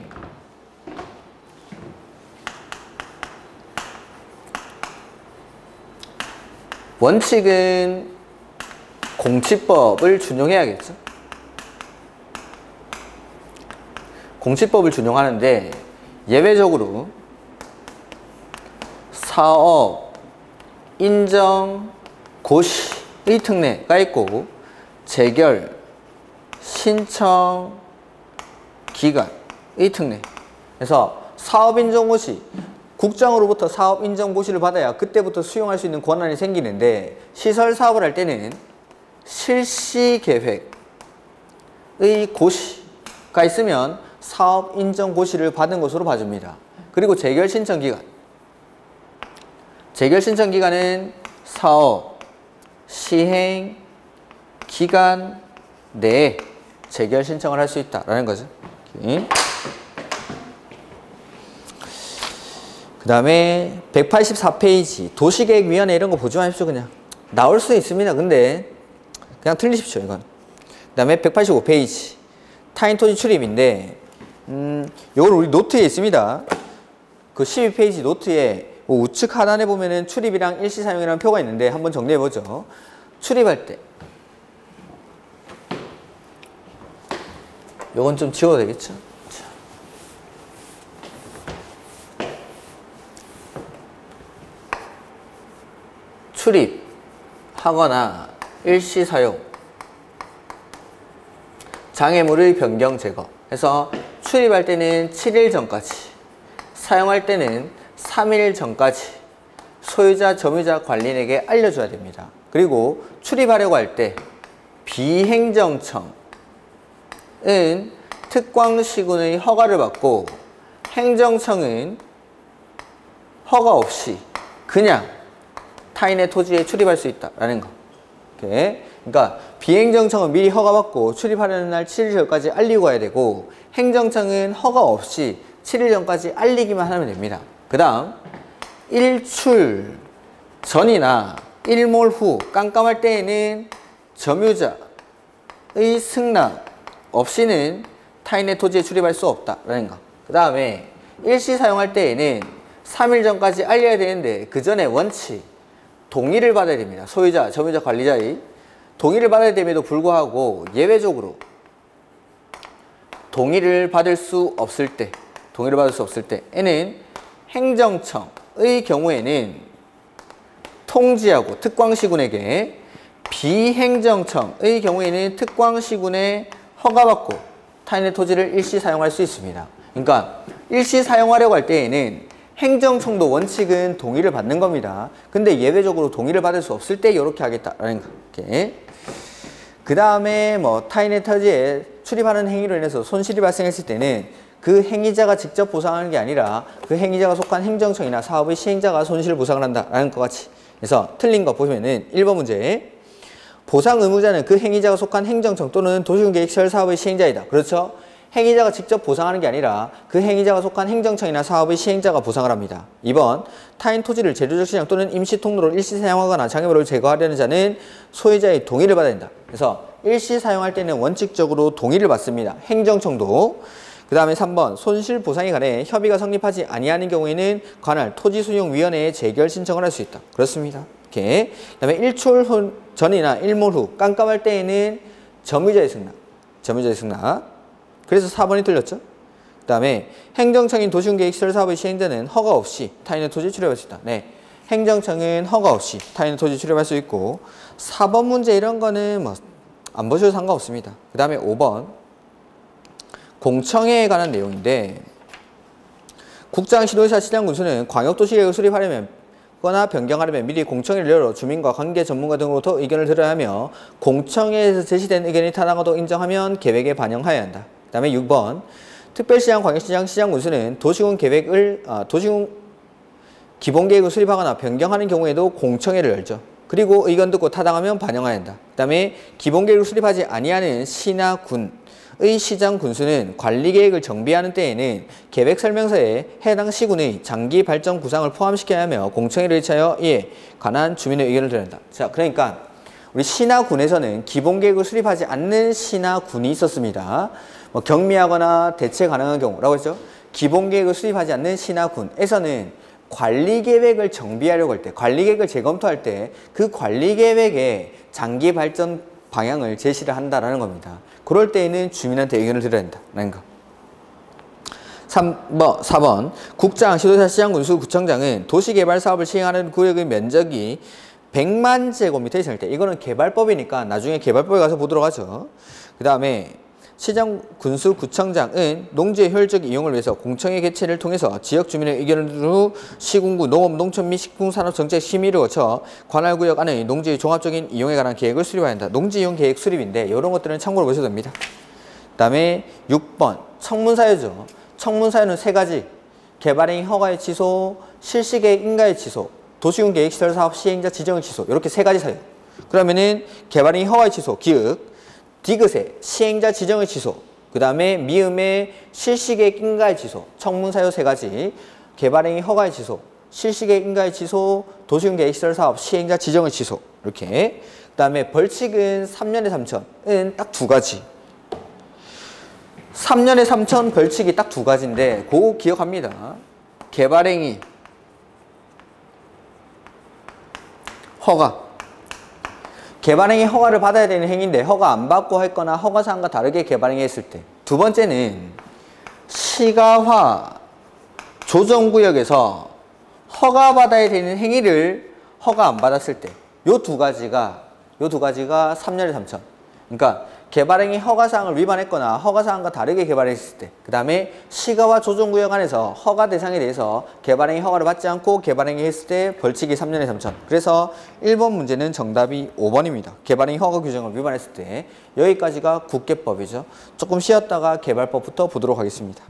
원칙은 공치법을 준용해야겠죠. 공치법을 준용하는데 예외적으로 사업 인정 고시의 특례가 있고 재결 신청 기간의 특례. 그래서 사업 인정 고시 국장으로부터 사업 인정 고시를 받아야 그때부터 수용할 수 있는 권한이 생기는데 시설 사업을 할 때는 실시 계획의 고시가 있으면 사업 인정 고시를 받은 것으로 봐줍니다. 그리고 재결 신청 기간. 재결 신청 기간은 사업 시행 기간 내에 재결 신청을 할 수 있다라는 거죠. 그 다음에 184페이지 도시계획위원회 이런 거 보지 마십시오. 그냥 나올 수 있습니다. 근데 그냥 틀리십시오. 이건. 그 다음에 185페이지 타인 토지 출입인데 이건 우리 노트에 있습니다. 그 12페이지 노트에 우측 하단에 보면은 출입이랑 일시 사용이라는 표가 있는데 한번 정리해보죠. 출입할 때 요건 좀 지워도 되겠죠? 출입하거나 일시 사용, 장애물의 변경 제거 해서 출입할 때는 7일 전까지, 사용할 때는 3일 전까지 소유자, 점유자, 관리인에게 알려줘야 됩니다. 그리고 출입하려고 할 때 비행정청은 특광시군의 허가를 받고 행정청은 허가 없이 그냥 타인의 토지에 출입할 수 있다라는 거. 이렇게. 그러니까 비행정청은 미리 허가받고 출입하려는 날 7일 전까지 알리고 와야 되고 행정청은 허가 없이 7일 전까지 알리기만 하면 됩니다. 그 다음 일출 전이나 일몰 후 깜깜할 때에는 점유자의 승낙 없이는 타인의 토지에 출입할 수 없다라는 거. 그 다음에 일시 사용할 때에는 3일 전까지 알려야 되는데 그 전에 원칙 동의를 받아야 됩니다. 소유자, 점유자, 관리자의 동의를 받아야 됨에도 불구하고 예외적으로 동의를 받을 수 없을 때에는 행정청의 경우에는 통지하고 특광시군에게, 비행정청의 경우에는 특광시군에 허가받고 타인의 토지를 일시 사용할 수 있습니다. 그러니까 일시 사용하려고 할 때에는 행정청도 원칙은 동의를 받는 겁니다. 근데 예외적으로 동의를 받을 수 없을 때 이렇게 하겠다라는 거. 그 다음에 뭐 타인의 토지에 출입하는 행위로 인해서 손실이 발생했을 때는 그 행위자가 직접 보상하는 게 아니라 그 행위자가 속한 행정청이나 사업의 시행자가 손실을 보상을 한다라는 것 같이. 그래서 틀린 거 보시면은 1번 문제. 보상 의무자는 그 행위자가 속한 행정청 또는 도시군계획시설 사업의 시행자이다. 그렇죠? 행위자가 직접 보상하는 게 아니라 그 행위자가 속한 행정청이나 사업의 시행자가 보상을 합니다. 2번, 타인 토지를 재료적 시장 또는 임시 통로로 일시 사용하거나 장애물을 제거하려는 자는 소유자의 동의를 받아야 된다. 그래서 일시 사용할 때는 원칙적으로 동의를 받습니다. 행정청도. 그 다음에 3번, 손실 보상에 관해 협의가 성립하지 아니하는 경우에는 관할 토지수용위원회에 재결 신청을 할 수 있다. 그렇습니다. 이렇게. 그 다음에 일출 전이나 일몰 후 깜깜할 때에는 점유자의 승낙. 그래서 4번이 틀렸죠. 그 다음에 행정청인 도시군계획시설 사업의 시행자는 허가 없이 타인의 토지에 출입할 수 있다. 네, 행정청은 허가 없이 타인의 토지에 출입할 수 있고 4번 문제 이런 거는 뭐 안 보셔도 상관없습니다. 그 다음에 5번 공청회에 관한 내용인데 국장, 시도지사, 시장, 군수는 광역도시계획을 수립하려면 거나 변경하려면 미리 공청회를 열어 주민과 관계 전문가 등으로부터 의견을 들어야 하며 공청회에서 제시된 의견이 타당하다고 인정하면 계획에 반영하여야 한다. 그 다음에 6번 특별시장, 광역시장, 시장군수는 도시군 기본계획을 수립하거나 변경하는 경우에도 공청회를 열죠. 그리고 의견 듣고 타당하면 반영해야 한다. 그 다음에 기본계획을 수립하지 아니하는 시나 군의 시장, 군수는 관리계획을 정비하는 때에는 계획설명서에 해당 시군의 장기 발전 구상을 포함시켜야 하며 공청회를 의차하여 이에 관한 주민의 의견을 들어야 한다. 자, 그러니까 우리 시나 군에서는 기본계획을 수립하지 않는 시나 군이 있었습니다. 뭐 경미하거나 대체 가능한 경우라고 했죠. 기본계획을 수립하지 않는 시나 군에서는 관리계획을 정비하려고 할 때, 관리계획을 재검토할 때 그 관리계획에 장기 발전 방향을 제시를 한다라는 겁니다. 그럴 때에는 주민한테 의견을 들어야 한다는 거. 4번 국장, 시도지사, 시장, 군수, 구청장은 도시개발 사업을 시행하는 구역의 면적이 100만 제곱미터 이상일 때, 이거는 개발법이니까 나중에 개발법에 가서 보도록 하죠. 그 다음에 시장, 군수, 구청장은 농지의 효율적 이용을 위해서 공청회 개최를 통해서 지역 주민의 의견을 들은 후 시군구, 농업, 농촌 및 식품산업정책 심의를 거쳐 관할구역 안의 농지의 종합적인 이용에 관한 계획을 수립해야 한다. 농지이용 계획 수립인데 이런 것들은 참고로 보셔도 됩니다. 그 다음에 6번 청문사유죠. 청문사유는 3가지. 개발행위 허가의 취소, 실시계획 인가의 취소, 도시군계획시설 사업 시행자 지정의 취소, 이렇게 3가지 사유. 그러면은 개발행위 허가의 취소, 기획, 디귿의 시행자 지정의 취소, 그 다음에 미음의 실시계획 인가의 취소, 청문사유 3가지, 개발행위 허가의 취소, 실시계획 인가의 취소, 도시군계획시설 사업 시행자 지정의 취소, 이렇게. 그 다음에 벌칙은 3년에 3천은 딱 2가지. 3년에 3천 벌칙이 딱 2가지인데 그거 기억합니다. 개발행위 허가, 개발행위 허가를 받아야 되는 행위인데 허가 안 받고 했거나 허가사항과 다르게 개발행위 했을 때. 2번째는 시가화 조정구역에서 허가받아야 되는 행위를 허가 안 받았을 때 요 두 가지가 3년에 3천. 그러니까 개발행위 허가사항을 위반했거나 허가사항과 다르게 개발했을 때, 그 다음에 시가와 조정구역 안에서 허가 대상에 대해서 개발행위 허가를 받지 않고 개발행위 했을 때 벌칙이 3년에 3천. 그래서 1번 문제는 정답이 5번입니다. 개발행위 허가 규정을 위반했을 때. 여기까지가 국계법이죠. 조금 쉬었다가 개발법부터 보도록 하겠습니다.